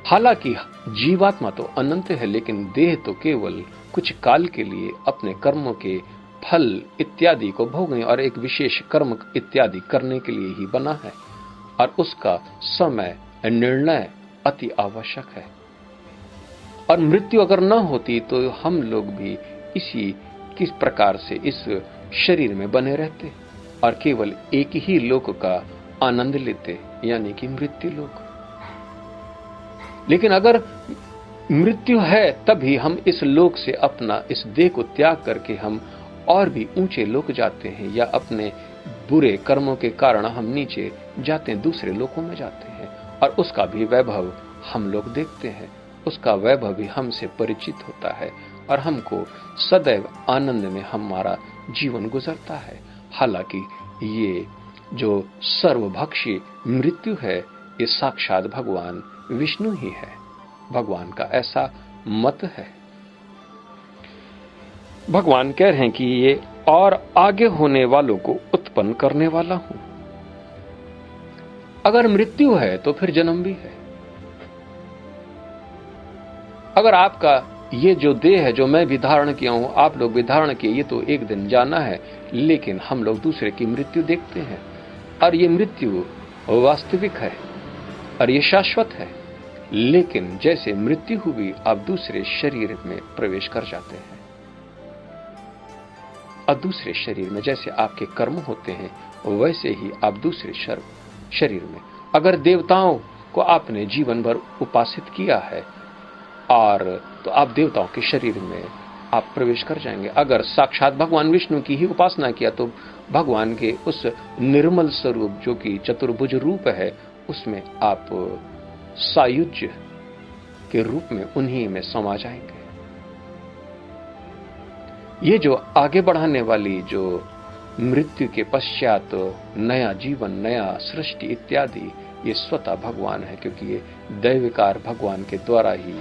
हालांकि जीवात्मा तो अनंत है, लेकिन देह तो केवल कुछ काल के लिए अपने कर्मों के फल इत्यादि को भोगने और एक विशेष कर्म इत्यादि करने के लिए ही बना है और उसका समय निर्णय अति आवश्यक है। और मृत्यु अगर न होती तो हम लोग भी इसी किस प्रकार से इस शरीर में बने रहते और केवल एक ही लोक का आनंद लेते, यानी कि मृत्यु लोक। लेकिन अगर मृत्यु है तभी हम इस लोक से अपना इस देह को त्याग करके हम और भी ऊंचे लोक जाते हैं, या अपने बुरे कर्मों के कारण हम नीचे जाते हैं, दूसरे लोकों में जाते हैं और उसका भी वैभव हम लोग देखते हैं, उसका वैभव भी हमसे परिचित होता है और हमको सदैव आनंद में हमारा जीवन गुजरता है। हालांकि ये जो सर्वभक्षी मृत्यु है ये साक्षात भगवान विष्णु ही है। भगवान का ऐसा मत है। भगवान कह रहे हैं कि ये और आगे होने वालों को उत्पन्न करने वाला हूं। अगर मृत्यु है तो फिर जन्म भी है। अगर आपका ये जो देह है जो मैं भी धारण किया हूं, आप लोग भी धारण किए, ये तो एक दिन जाना है, लेकिन हम लोग दूसरे की मृत्यु देखते हैं और ये मृत्यु वास्तविक है और ये शाश्वत है। लेकिन जैसे मृत्यु हुई आप दूसरे शरीर में प्रवेश कर जाते हैं और दूसरे शरीर में जैसे आपके कर्म होते हैं वैसे ही आप दूसरे शरीर में, अगर देवताओं को आपने जीवन भर उपासित किया है और तो आप देवताओं के शरीर में आप प्रवेश कर जाएंगे। अगर साक्षात भगवान विष्णु की ही उपासना किया तो भगवान के उस निर्मल स्वरूप जो कि चतुर्भुज रूप है उसमें आप सायुज्य के रूप में उन्हीं में समा जाएंगे। ये जो आगे बढ़ाने वाली जो मृत्यु के पश्चात नया जीवन, नया सृष्टि इत्यादि, ये स्वतः भगवान है, क्योंकि ये दैविकार भगवान के द्वारा ही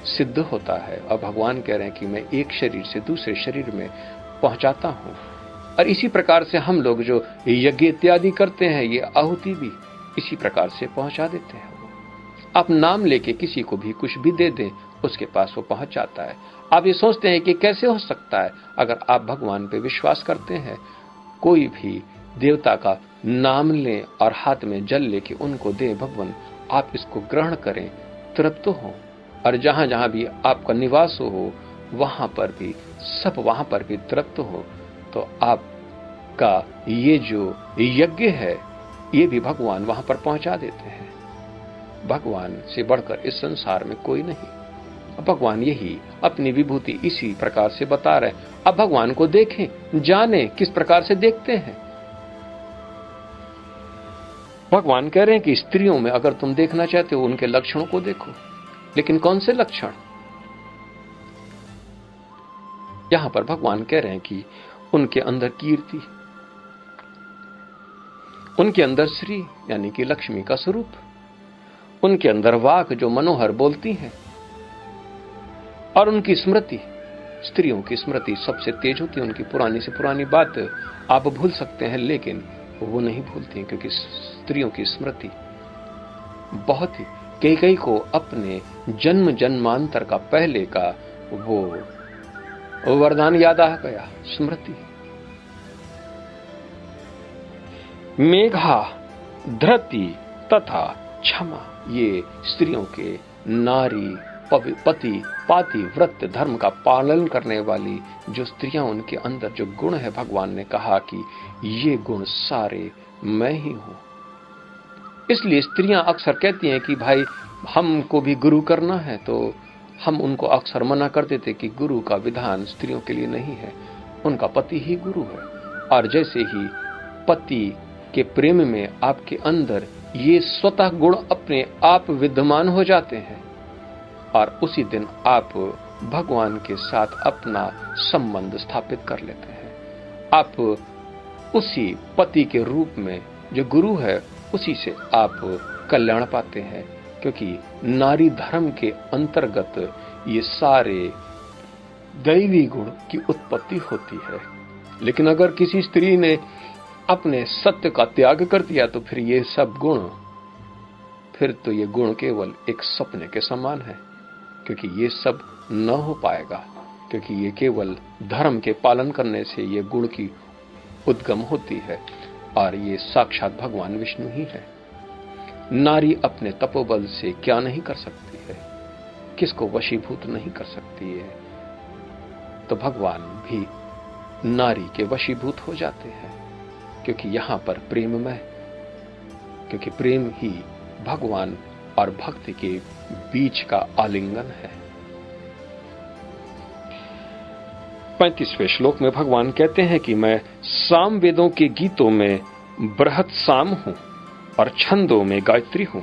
सिद्ध होता है। और भगवान कह रहे हैं कि मैं एक शरीर से दूसरे शरीर में पहुंचाता हूं। और इसी प्रकार से हम लोग जो यज्ञ इत्यादि करते हैं ये आहुति भी इसी प्रकार से पहुंचा देते हैं। आप नाम लेके किसी को भी कुछ भी दे दें उसके पास वो पहुंच जाता है। आप ये सोचते हैं कि कैसे हो सकता है? अगर आप भगवान पे विश्वास करते हैं, कोई भी देवता का नाम लें और हाथ में जल लेके उनको दें, भगवान आप इसको ग्रहण करें, तृप्त हो, और जहां जहां भी आपका निवास हो वहां पर भी सब वहां पर भी तृप्त हो, तो आपका ये जो यज्ञ है ये भी भगवान वहां पर पहुंचा देते हैं। भगवान से बढ़कर इस संसार में कोई नहीं। भगवान यही अपनी विभूति इसी प्रकार से बता रहे। अब भगवान को देखें, जाने किस प्रकार से देखते हैं। भगवान कह रहे हैं कि स्त्रियों में अगर तुम देखना चाहते हो उनके लक्षणों को देखो, लेकिन कौन से लक्षण? यहां पर भगवान कह रहे हैं कि उनके अंदर कीर्ति, उनके अंदर श्री यानी कि लक्ष्मी का स्वरूप, उनके अंदर वाक जो मनोहर बोलती हैं, और उनकी स्मृति, स्त्रियों की स्मृति सबसे तेज होती है। उनकी पुरानी से पुरानी बात आप भूल सकते हैं, लेकिन वो नहीं भूलती, क्योंकि स्त्रियों की स्मृति बहुत ही, कई को अपने जन्म जन्मांतर का पहले का वो वरदान याद आ गया, स्मृति। मेघा, धृति तथा क्षमा, ये स्त्रियों के नारी, पति, पाति, व्रत धर्म का पालन करने वाली जो स्त्रियां, उनके अंदर जो गुण है, भगवान ने कहा कि ये गुण सारे मैं ही हूं। इसलिए स्त्रियां अक्सर कहती हैं कि भाई हमको भी गुरु करना है, तो हम उनको अक्सर मना कर देते कि गुरु का विधान स्त्रियों के लिए नहीं है, उनका पति ही गुरु है। और जैसे ही पति के प्रेम में आपके अंदर ये स्वतः गुण अपने आप विद्यमान हो जाते हैं, और उसी दिन आप भगवान के साथ अपना संबंध स्थापित कर लेते हैं। आप उसी पति के रूप में जो गुरु है, उसी से आप कल्याण पाते हैं, क्योंकि नारी धर्म के अंतर्गत ये सारे दैवी गुण की उत्पत्ति होती है। लेकिन अगर किसी स्त्री ने अपने सत्य का त्याग कर दिया, तो फिर ये सब गुण, फिर तो ये गुण केवल एक सपने के समान है, क्योंकि ये सब न हो पाएगा, क्योंकि ये केवल धर्म के पालन करने से ये गुण की उद्गम होती है, और ये साक्षात भगवान विष्णु ही है। नारी अपने तपोबल से क्या नहीं कर सकती है, किसको वशीभूत नहीं कर सकती है, तो भगवान भी नारी के वशीभूत हो जाते हैं, क्योंकि यहां पर प्रेममय, क्योंकि प्रेम ही भगवान और भक्ति के बीच का आलिंगन है। 35वें श्लोक में भगवान कहते हैं कि मैं साम वेदों के गीतों में बृहत साम हूं और छंदों में गायत्री हूं।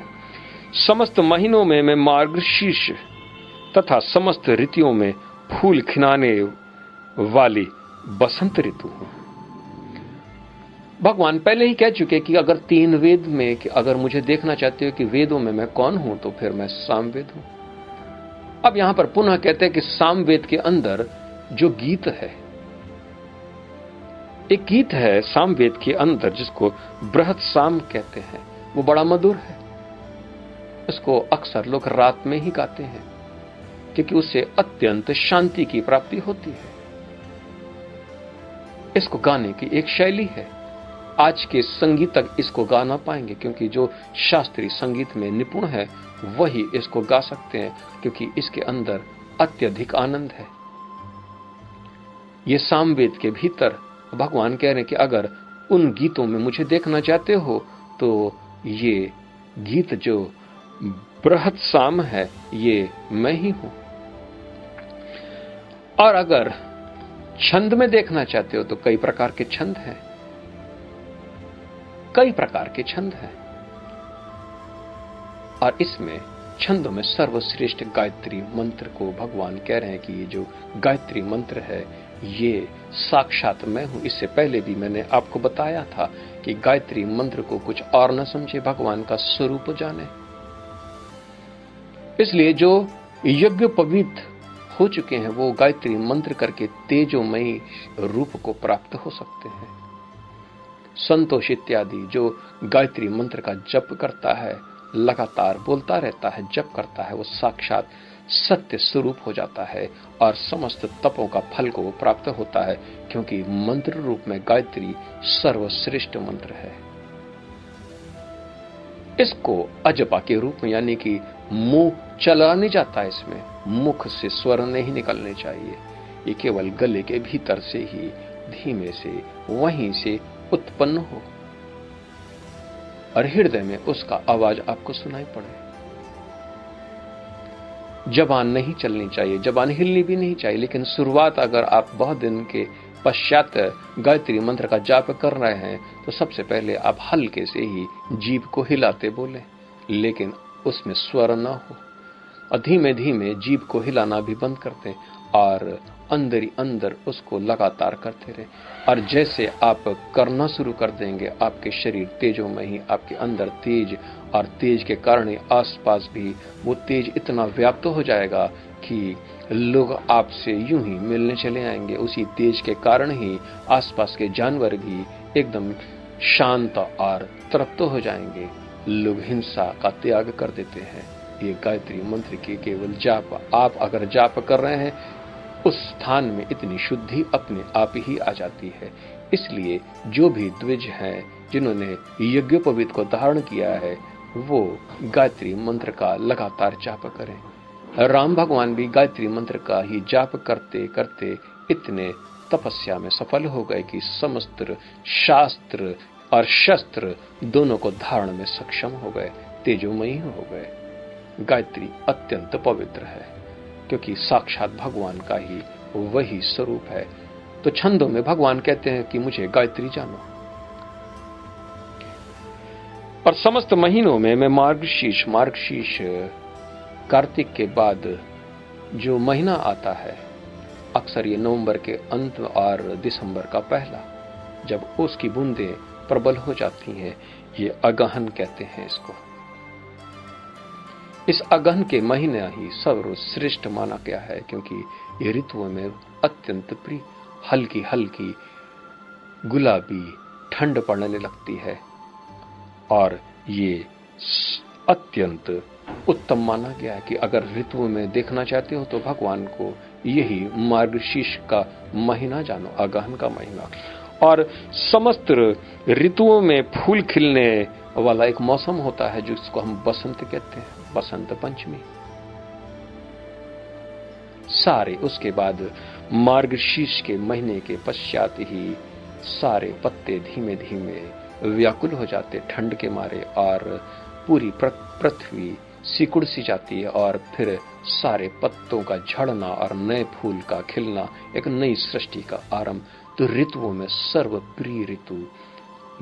समस्त महीनों में मैं मार्गशीर्ष तथा समस्त ऋतुओं में फूल खिलाने वाली बसंत ऋतु हूं। भगवान पहले ही कह चुके कि अगर 3 वेद में, कि अगर मुझे देखना चाहते हो कि वेदों में मैं कौन हूं, तो फिर मैं सामवेद हूं। अब यहां पर पुनः कहते हैं कि सामवेद के अंदर जो गीत है, एक गीत है सामवेद के अंदर जिसको बृहत साम कहते हैं, वो बड़ा मधुर है। उसको अक्सर लोग रात में ही गाते हैं, क्योंकि उससे अत्यंत शांति की प्राप्ति होती है। इसको गाने की एक शैली है। आज के संगीतज्ञ इसको गा ना पाएंगे, क्योंकि जो शास्त्रीय संगीत में निपुण है वही इसको गा सकते हैं, क्योंकि इसके अंदर अत्यधिक आनंद है। ये सामवेद के भीतर भगवान कह रहे हैं कि अगर उन गीतों में मुझे देखना चाहते हो, तो ये गीत जो बृहत साम है, ये मैं ही हूं। और अगर छंद में देखना चाहते हो, तो कई प्रकार के छंद हैं, कई प्रकार के छंद हैं, और इसमें छंदों में सर्वश्रेष्ठ गायत्री मंत्र को भगवान कह रहे हैं कि ये जो गायत्री मंत्र है, ये साक्षात मैं हूं। इससे पहले भी मैंने आपको बताया था कि गायत्री मंत्र को कुछ और न समझे, भगवान का स्वरूप जाने। इसलिए जो यज्ञ पवित्र हो चुके हैं, वो गायत्री मंत्र करके तेजोमयी रूप को प्राप्त हो सकते हैं। संतोष इत्यादि जो गायत्री मंत्र का जप करता है, लगातार बोलता रहता है, जप करता है, वो साक्षात सत्य स्वरूप हो जाता है और समस्त तपों का फल को प्राप्त होता है, क्योंकि मंत्र रूप में गायत्री सर्वश्रेष्ठ मंत्र है। इसको अजपा के रूप में, यानी कि मुंह चला नहीं जाता, इसमें मुख से स्वर नहीं निकलने चाहिए, ये केवल गले के भीतर से ही धीमे से वहीं से उत्पन्न हो और हृदय में उसका आवाज आपको सुनाई पड़े। जबान नहीं चलनी चाहिए, जबान हिलनी भी नहीं चाहिए, लेकिन शुरुआत अगर आप बहुत दिन के पश्चात गायत्री मंत्र का जाप कर रहे हैं, तो सबसे पहले आप हल्के से ही जीभ को हिलाते बोले, लेकिन उसमें स्वर ना हो, और धीमे धीमे जीभ को हिलाना भी बंद कर दें और अंदर ही अंदर उसको लगातार करते रहे। और जैसे आप करना शुरू कर देंगे, आपके शरीर तेजों में ही, आपके अंदर तेज, और तेज के कारण ही आसपास भी वो तेज इतना व्याप्त हो जाएगा कि लोग आपसे यूं ही मिलने चले आएंगे। उसी तेज के कारण ही आसपास के जानवर भी एकदम शांत और तृप्त हो जाएंगे। लोग हिंसा का त्याग कर देते हैं। ये गायत्री मंत्र की केवल जाप, आप अगर जाप कर रहे हैं उस स्थान में इतनी शुद्धि अपने आप ही आ जाती है। इसलिए जो भी द्विज हैं जिन्होंने यज्ञोपवीत को धारण किया है वो गायत्री मंत्र का लगातार जाप करें। राम भगवान भी गायत्री मंत्र का ही जाप करते करते इतने तपस्या में सफल हो गए कि समस्त शास्त्र और शस्त्र दोनों को धारण में सक्षम हो गए, तेजोमयी हो गए। गायत्री अत्यंत पवित्र है क्योंकि साक्षात भगवान का ही वही स्वरूप है। तो छंदों में भगवान कहते हैं कि मुझे गायत्री जानो। और समस्त महीनों में मैं मार्गशीर्ष कार्तिक के बाद जो महीना आता है, अक्सर ये नवंबर के अंत और दिसंबर का पहला, जब उसकी बूंदें प्रबल हो जाती हैं, ये अगहन कहते हैं इसको। इस अगहन के महीना ही सर्वश्रेष्ठ माना गया है क्योंकि ये ऋतुओं में अत्यंत प्रिय, हल्की हल्की गुलाबी ठंड पड़ने लगती है और ये अत्यंत उत्तम माना गया है कि अगर ऋतुओं में देखना चाहते हो तो भगवान को यही मार्गशीर्ष का महीना जानो, अगहन का महीना। और समस्त ऋतुओं में फूल खिलने वाला एक मौसम होता है जिसको हम बसंत कहते हैं, बसंत पंचमी। सारे उसके बाद मार्गशीर्ष के महीने के पश्चात ही सारे पत्ते धीमे धीमे व्याकुल हो जाते ठंड के मारे और पूरी पृथ्वी सिकुड़ सी जाती है और फिर सारे पत्तों का झड़ना और नए फूल का खिलना, एक नई सृष्टि का आरंभ। तो ऋतुओं में सर्वप्रिय ऋतु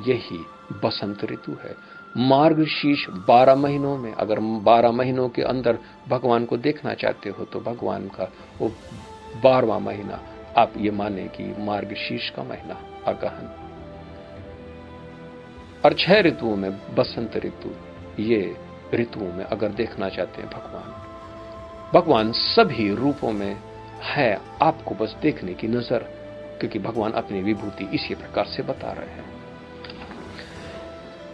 यही बसंत ऋतु है। मार्गशीर्ष 12 महीनों में, अगर 12 महीनों के अंदर भगवान को देखना चाहते हो तो भगवान का वो 12वां महीना आप ये माने कि मार्गशीर्ष का महीना अगहन। और 6 ऋतुओं में बसंत ऋतु, ये ऋतुओं में अगर देखना चाहते हैं भगवान सभी रूपों में है, आपको बस देखने की नजर, क्योंकि भगवान अपनी विभूति इसी प्रकार से बता रहे हैं।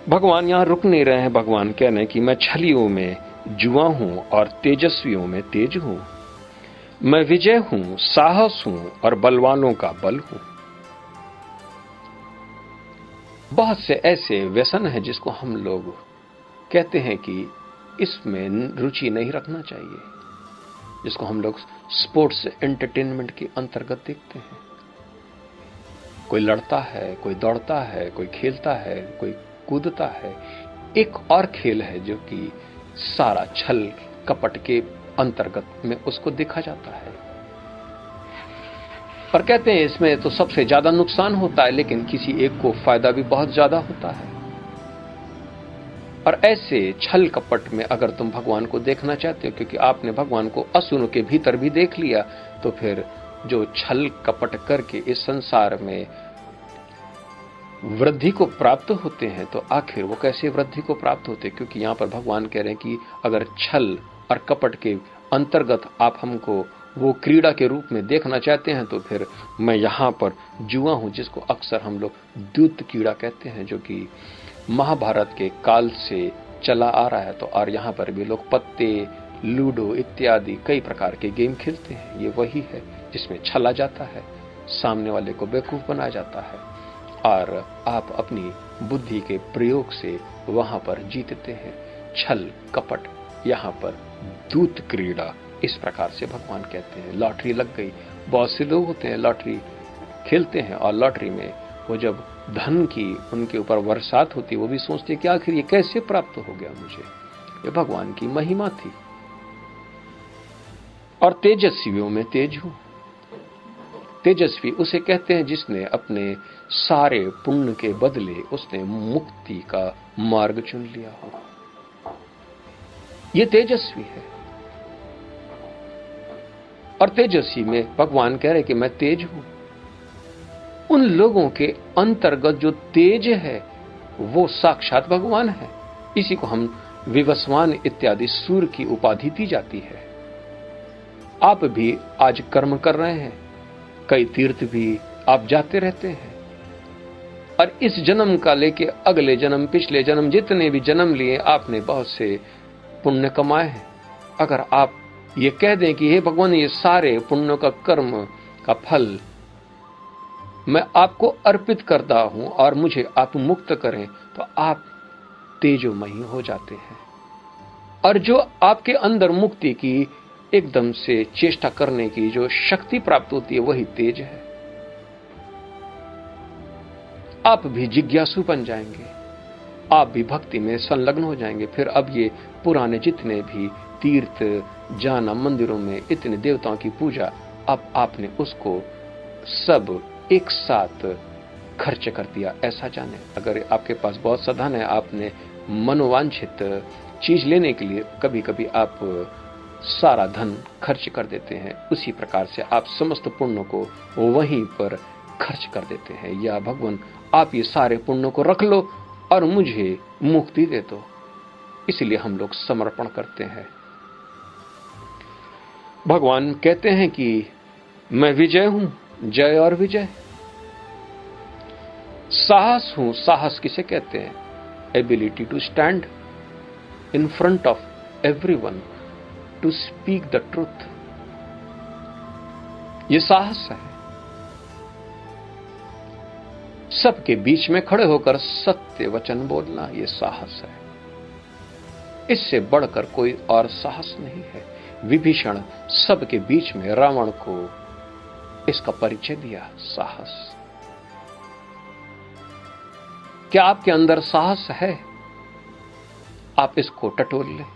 भगवान यहां रुक नहीं रहे हैं। भगवान कह रहे हैं कि मैं छलियों में जुआ हूं और तेजस्वियों में तेज हूं, मैं विजय हूं, साहस हूं और बलवानों का बल हूं। बहुत से ऐसे व्यसन हैं जिसको हम लोग कहते हैं कि इसमें रुचि नहीं रखना चाहिए, जिसको हम लोग स्पोर्ट्स एंटरटेनमेंट के अंतर्गत देखते हैं। कोई लड़ता है, कोई दौड़ता है, कोई खेलता है, कोई कूदता है। एक और खेल है जो कि सारा छल कपट के अंतर्गत में उसको देखा जाता है और कहते हैं इसमें तो सबसे ज्यादा नुकसान होता है लेकिन किसी एक को फायदा भी बहुत ज्यादा होता है। और ऐसे छल कपट में अगर तुम भगवान को देखना चाहते हो, क्योंकि आपने भगवान को असुरों के भीतर भी देख लिया, तो फिर जो छल कपट करके इस संसार में वृद्धि को प्राप्त होते हैं तो आखिर वो कैसे वृद्धि को प्राप्त होते हैं? क्योंकि यहां पर भगवान कह रहे हैं कि अगर छल और कपट के अंतर्गत आप हमको वो क्रीड़ा के रूप में देखना चाहते हैं तो फिर मैं यहां पर जुआ हूं, जिसको अक्सर हम लोग द्यूत क्रीड़ा कहते हैं, जो कि महाभारत के काल से चला आ रहा है। तो और यहाँ पर भी लोग पत्ते, लूडो इत्यादि कई प्रकार के गेम खेलते हैं। ये वही है जिसमें छला जाता है, सामने वाले को बेवकूफ बनाया जाता है और आप अपनी बुद्धि के प्रयोग से वहां पर जीतते हैं। छल कपट, यहाँ पर दूत क्रीड़ा, इस प्रकार से भगवान कहते हैं। लॉटरी लग गई, बहुत से लोग होते हैं लॉटरी खेलते हैं और लॉटरी में वो जब धन की उनके ऊपर बरसात होती है वो भी सोचते कि आखिर ये कैसे प्राप्त हो गया मुझे। ये भगवान की महिमा थी। और तेजस्वियों में तेज हूं। तेजस्वी उसे कहते हैं जिसने अपने सारे पुण्य के बदले उसने मुक्ति का मार्ग चुन लिया हो, ये तेजस्वी है। और तेजस्वी में भगवान कह रहे कि मैं तेज हूं। उन लोगों के अंतर्गत जो तेज है वो साक्षात भगवान है। इसी को हम विवस्वान इत्यादि सूर्य की उपाधि दी जाती है। आप भी आज कर्म कर रहे हैं, कई तीर्थ भी आप जाते रहते हैं, और इस जन्म का लेके अगले जन्म, पिछले जन्म, जितने भी जन्म लिए आपने बहुत से पुण्य कमाए हैं। अगर आप ये कह दें कि हे भगवान, ये सारे पुण्यों का कर्म का फल मैं आपको अर्पित करता हूं और मुझे आप मुक्त करें, तो आप तेजोमयी हो जाते हैं। और जो आपके अंदर मुक्ति की एकदम से चेष्टा करने की जो शक्ति प्राप्त होती है, वही तेज है। आप भी जिज्ञासु बन जाएंगे, आप भी भक्ति में संलग्न हो जाएंगे। फिर अब ये पुराने जितने भी तीर्थ जाना, मंदिरों में इतने देवताओं की पूजा, अब आपने उसको सब एक साथ खर्च कर दिया, ऐसा जाने। अगर आपके पास बहुत सा धन है, आपने मनोवांछित चीज लेने के लिए कभी कभी आप सारा धन खर्च कर देते हैं, उसी प्रकार से आप समस्त पुण्यों को वहीं पर खर्च कर देते हैं। या भगवान, आप ये सारे पुण्यों को रख लो और मुझे मुक्ति दे दो। इसलिए हम लोग समर्पण करते हैं। भगवान कहते हैं कि मैं विजय हूं, जय और विजय। साहस हूं, साहस किसे कहते हैं? Ability to stand in front of everyone to speak the truth. ये साहस है। सबके बीच में खड़े होकर सत्य वचन बोलना, ये साहस है। इससे बढ़कर कोई और साहस नहीं है। विभीषण सबके बीच में रावण को इसका परिचय दिया, साहस। क्या आपके अंदर साहस है? आप इसको टटोल लें।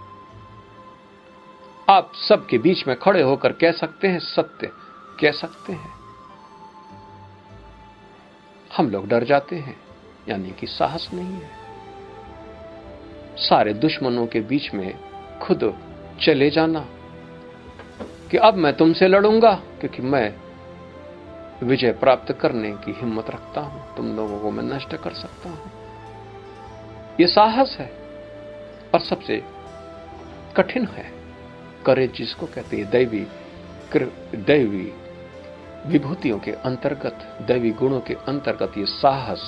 आप सबके बीच में खड़े होकर कह सकते हैं, सत्य कह सकते हैं। हम लोग डर जाते हैं, यानी कि साहस नहीं है। सारे दुश्मनों के बीच में खुद चले जाना कि अब मैं तुमसे लड़ूंगा, क्योंकि मैं विजय प्राप्त करने की हिम्मत रखता हूं, तुम लोगों को मैं नष्ट कर सकता हूं। यह साहस है। और सबसे कठिन है करेज, जिसको कहते हैं दैवी विभूतियों के अंतर्गत, दैवी गुणों के अंतर्गत ये साहस।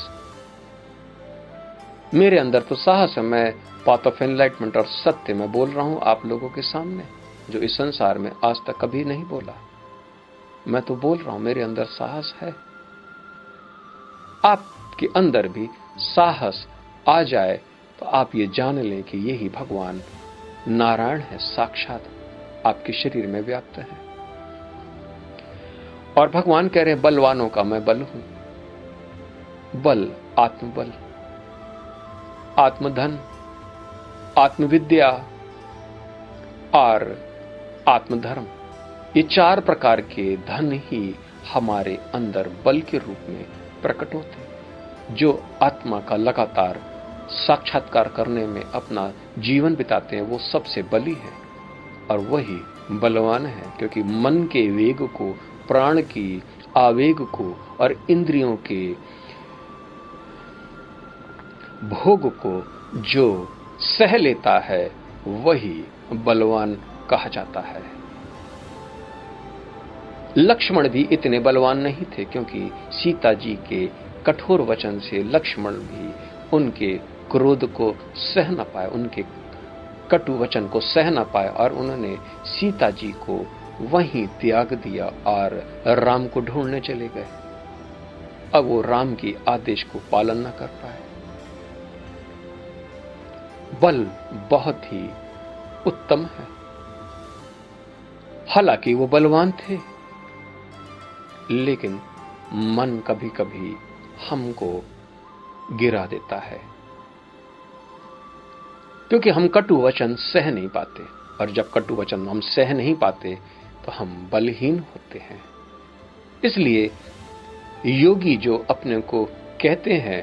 मेरे अंदर तो साहस है। मैं पाथ ऑफ एनलाइटमेंट और सत्य में बोल रहा हूं आप लोगों के सामने, जो इस संसार में आज तक कभी नहीं बोला। मैं तो बोल रहा हूं, मेरे अंदर साहस है। आपके अंदर भी साहस आ जाए तो आप ये जान लें कि यही भगवान नारायण है, साक्षात आपके शरीर में व्याप्त है। और भगवान कह रहे हैं, बलवानों का मैं बल हूं। बल, आत्मबल, आत्मधन, आत्मविद्या और आत्मधर्म, ये चार प्रकार के धन ही हमारे अंदर बल के रूप में प्रकट होते हैं। जो आत्मा का लगातार साक्षात्कार करने में अपना जीवन बिताते हैं, वो सबसे बली है और वही बलवान है। क्योंकि मन के वेग को, प्राण की आवेग को और इंद्रियों के भोग को जो सह लेता है, वही बलवान कहा जाता है। लक्ष्मण भी इतने बलवान नहीं थे, क्योंकि सीता जी के कठोर वचन से लक्ष्मण भी उनके क्रोध को सह न पाए, उनके कटु वचन को सह न पाए और उन्होंने सीता जी को वहीं त्याग दिया और राम को ढूंढने चले गए। अब वो राम की आदेश को पालन न कर पाए। बल बहुत ही उत्तम है। हालांकि वो बलवान थे, लेकिन मन कभी कभी हमको गिरा देता है, क्योंकि हम कटु वचन सह नहीं पाते। और जब कटु वचन हम सह नहीं पाते तो हम बलहीन होते हैं। इसलिए योगी जो अपने को कहते हैं,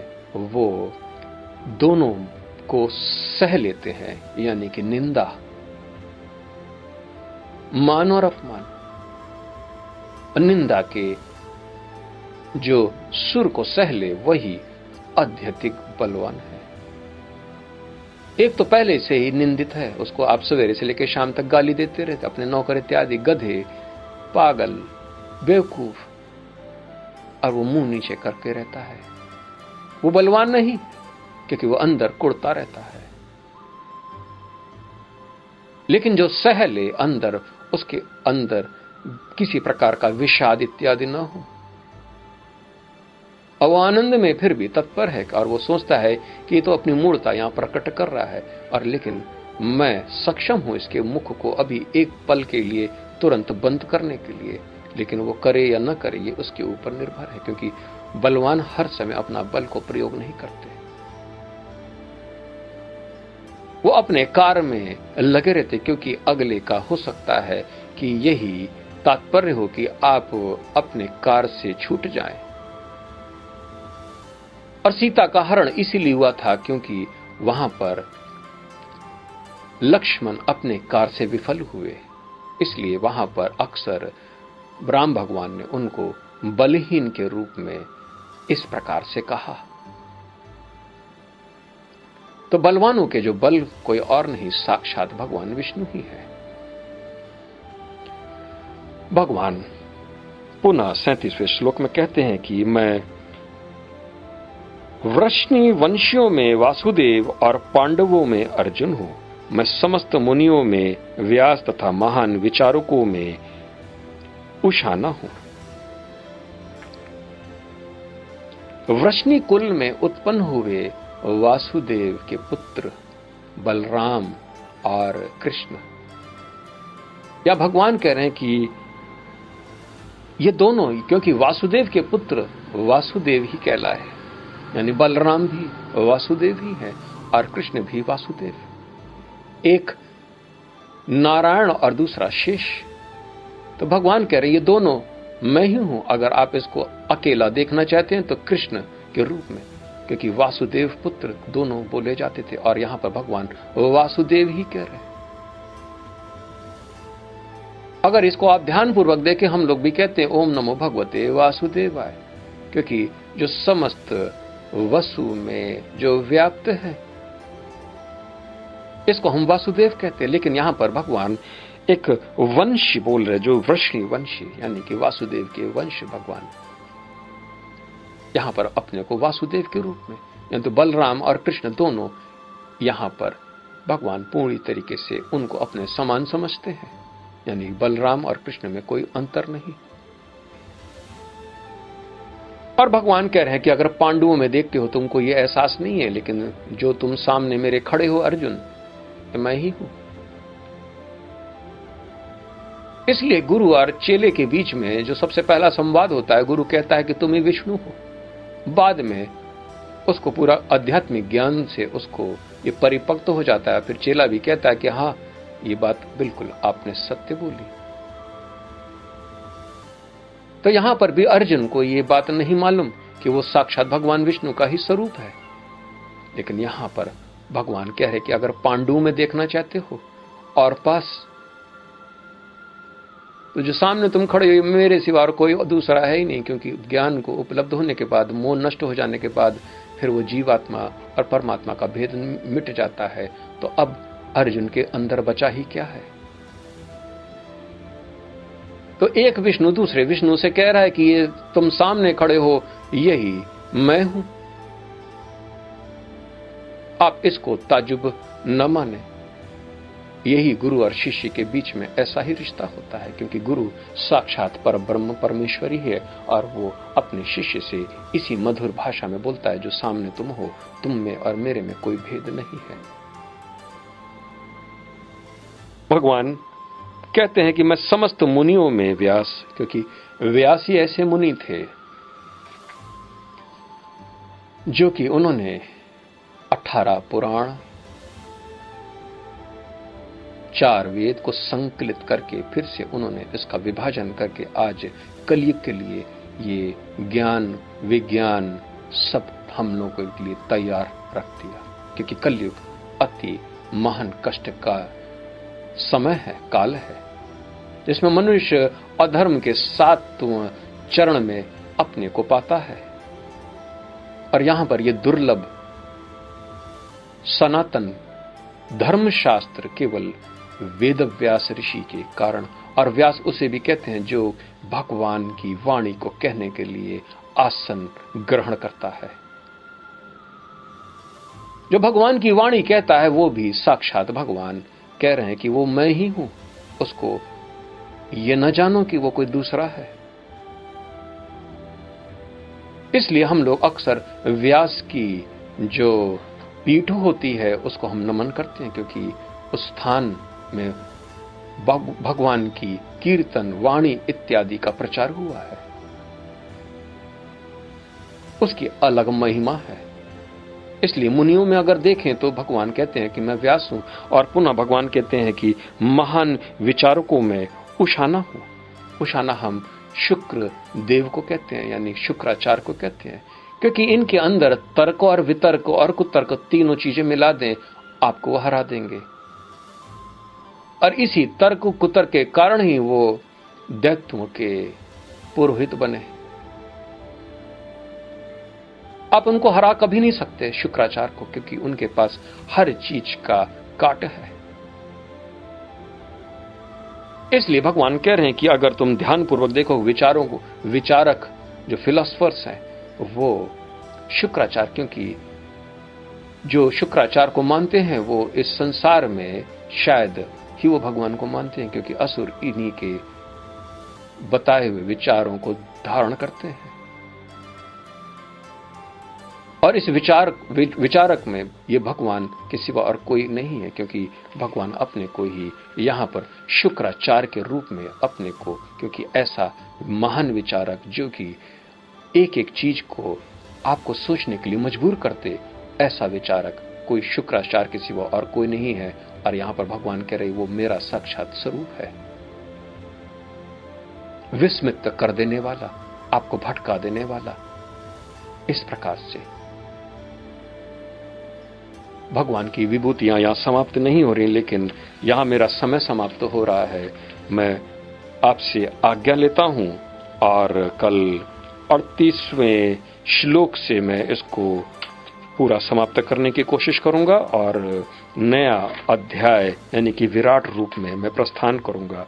वो दोनों को सह लेते हैं, यानी कि निंदा, मान और अपमान। निंदा के जो सुर को सह ले, वही अत्यधिक बलवान है। एक तो पहले से ही निंदित है, उसको आप सवेरे से लेकर शाम तक गाली देते रहते, अपने नौकर इत्यादि, गधे, पागल, बेवकूफ, और वो मुंह नीचे करके रहता है। वो बलवान नहीं, क्योंकि वो अंदर कुड़ता रहता है। लेकिन जो सह ले अंदर, उसके अंदर किसी प्रकार का विषाद इत्यादि न हो, और वो आनंद में फिर भी तत्पर है, और वो सोचता है कि ये तो अपनी मूर्ता यहां प्रकट कर रहा है, और लेकिन मैं सक्षम हूं इसके मुख को अभी एक पल के लिए तुरंत बंद करने के लिए। लेकिन वो करे या न करे ये उसके ऊपर निर्भर है, क्योंकि बलवान हर समय अपना बल को प्रयोग नहीं करते। वो अपने कार्य में लगे रहते, क्योंकि अगले का हो सकता है कि यही तात्पर्य हो कि आप अपने कार्य से छूट जाएं। और सीता का हरण इसीलिए हुआ था क्योंकि वहां पर लक्ष्मण अपने कार्य से विफल हुए, इसलिए वहां पर अक्सर राम भगवान ने उनको बलहीन के रूप में इस प्रकार से कहा। तो बलवानों के जो बल कोई और नहीं, साक्षात भगवान विष्णु ही है। भगवान पुनः 37वें श्लोक में कहते हैं कि मैं वृष्णि वंशियों में वासुदेव और पांडवों में अर्जुन हूं। मैं समस्त मुनियों में व्यास तथा महान विचारकों में उशाना हूं। वृष्णि कुल में उत्पन्न हुए वासुदेव के पुत्र बलराम और कृष्ण, या भगवान कह रहे हैं कि ये दोनों ही, क्योंकि वासुदेव के पुत्र वासुदेव ही कहलाए, यानी बलराम भी वासुदेव ही है और कृष्ण भी वासुदेव, एक नारायण और दूसरा शेष। तो भगवान कह रहे हैं ये दोनों मैं ही हूं। अगर आप इसको अकेला देखना चाहते हैं तो कृष्ण के रूप में, क्योंकि वासुदेव पुत्र दोनों बोले जाते थे, और यहां पर भगवान वासुदेव ही कह रहे हैं। अगर इसको आप ध्यानपूर्वक देखें, हम लोग भी कहते हैं ओम नमो भगवते वासुदेवाय, क्योंकि जो समस्त वसु में जो व्याप्त है इसको हम वासुदेव कहते हैं। लेकिन यहां पर भगवान एक वंश बोल रहे, जो वृष्णि वंशी, यानी कि वासुदेव के वंश भगवान यहां पर अपने को वासुदेव के रूप में, यानी तो बलराम और कृष्ण दोनों यहां पर भगवान पूरी तरीके से उनको अपने समान समझते हैं, यानी बलराम और कृष्ण में कोई अंतर नहीं। और भगवान कह रहे हैं कि अगर पांडवों में देखते हो तुमको ये एहसास नहीं है, लेकिन जो तुम सामने मेरे खड़े हो अर्जुन, मैं ही हूं। इसलिए गुरु और चेले के बीच में जो सबसे पहला संवाद होता है, गुरु कहता है कि तुम ही विष्णु हो। बाद में उसको पूरा आध्यात्मिक ज्ञान से उसको ये परिपक्व हो जाता है। फिर चेला भी कहता है कि हाँ, ये बात बिल्कुल आपने सत्य बोली। तो यहां पर भी अर्जुन को ये बात नहीं मालूम कि वो साक्षात भगवान विष्णु का ही स्वरूप है। लेकिन यहां पर भगवान कह रहे कि अगर पांडवों में देखना चाहते हो और पास, तो जो सामने तुम खड़े हो मेरे सिवा और कोई दूसरा है ही नहीं, क्योंकि ज्ञान को उपलब्ध होने के बाद, मोह नष्ट हो जाने के बाद फिर वो जीवात्मा और परमात्मा का भेद मिट जाता है। तो अब अर्जुन के अंदर बचा ही क्या है? तो एक विष्णु दूसरे विष्णु से कह रहा है कि ये तुम सामने खड़े हो यही मैं हूं। आप इसको ताजुब न माने। यही गुरु और शिष्य के बीच में ऐसा ही रिश्ता होता है, क्योंकि गुरु साक्षात परब्रह्म परमेश्वरी है और वो अपने शिष्य से इसी मधुर भाषा में बोलता है, जो सामने तुम हो, तुम में और मेरे में कोई भेद नहीं है। भगवान कहते हैं कि मैं समस्त मुनियों में व्यास, क्योंकि व्यास ही ऐसे मुनि थे जो कि उन्होंने 18 पुराण, 4 वेद को संकलित करके फिर से उन्होंने इसका विभाजन करके आज कलयुग के लिए ये ज्ञान विज्ञान सब हम लोगों के लिए तैयार रख दिया। क्योंकि कलयुग अति महान कष्ट का समय है, काल है, जिसमें मनुष्य अधर्म के 7वें चरण में अपने को पाता है। और यहां पर यह दुर्लभ सनातन धर्मशास्त्र केवल वेद व्यास ऋषि के कारण, और व्यास उसे भी कहते हैं जो भगवान की वाणी को कहने के लिए आसन ग्रहण करता है। जो भगवान की वाणी कहता है वो भी साक्षात भगवान कह रहे हैं कि वो मैं ही हूं, उसको ये न जानो कि वो कोई दूसरा है। इसलिए हम लोग अक्सर व्यास की जो पीठ होती है उसको हम नमन करते हैं, क्योंकि उस स्थान में भगवान की कीर्तन, वाणी इत्यादि का प्रचार हुआ है, उसकी अलग महिमा है। इसलिए मुनियों में अगर देखें तो भगवान कहते हैं कि मैं व्यास हूं, और पुनः भगवान कहते हैं कि महान विचारकों में उशाना हूं। उशाना हम शुक्र देव को कहते हैं, यानी शुक्राचार्य को कहते हैं, क्योंकि इनके अंदर तर्क और वितर्क और कुतर्क तीनों चीजें मिला दें, आपको वो हरा देंगे। और इसी तर्क कुतर्क के कारण ही वो दैत्यों के पुरोहित बने। आप उनको हरा कभी नहीं सकते शुक्राचार्य को, क्योंकि उनके पास हर चीज का काट है। इसलिए भगवान कह रहे हैं कि अगर तुम ध्यानपूर्वक देखो विचारों को, विचारक जो फिलोसफर्स हैं वो शुक्राचार्य, क्योंकि जो शुक्राचार्य को मानते हैं वो इस संसार में शायद ही वो भगवान को मानते हैं, क्योंकि असुर इन्हीं के बताए हुए विचारों को धारण करते हैं। और इस विचारक में ये भगवान के सिवा और कोई नहीं है, क्योंकि भगवान अपने को ही यहां पर शुक्राचार्य के रूप में अपने को, क्योंकि ऐसा महान विचारक जो कि एक एक चीज को आपको सोचने के लिए मजबूर करते, ऐसा विचारक कोई शुक्राचार्य के सिवा और कोई नहीं है। और यहां पर भगवान कह रहे वो मेरा साक्षात स्वरूप है, विस्मित कर देने वाला, आपको भटका देने वाला। इस प्रकार से भगवान की विभूतियां यहां समाप्त नहीं हो रही, लेकिन यहां मेरा समय समाप्त हो रहा है। मैं आपसे आज्ञा लेता हूं और कल 38वें श्लोक से मैं इसको पूरा समाप्त करने की कोशिश करूंगा और नया अध्याय यानी कि विराट रूप में मैं प्रस्थान करूंगा।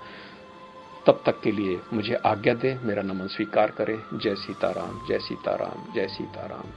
तब तक के लिए मुझे आज्ञा दे, मेरा नमन स्वीकार करें। जय सीताराम, जय सीताराम, जय सीताराम।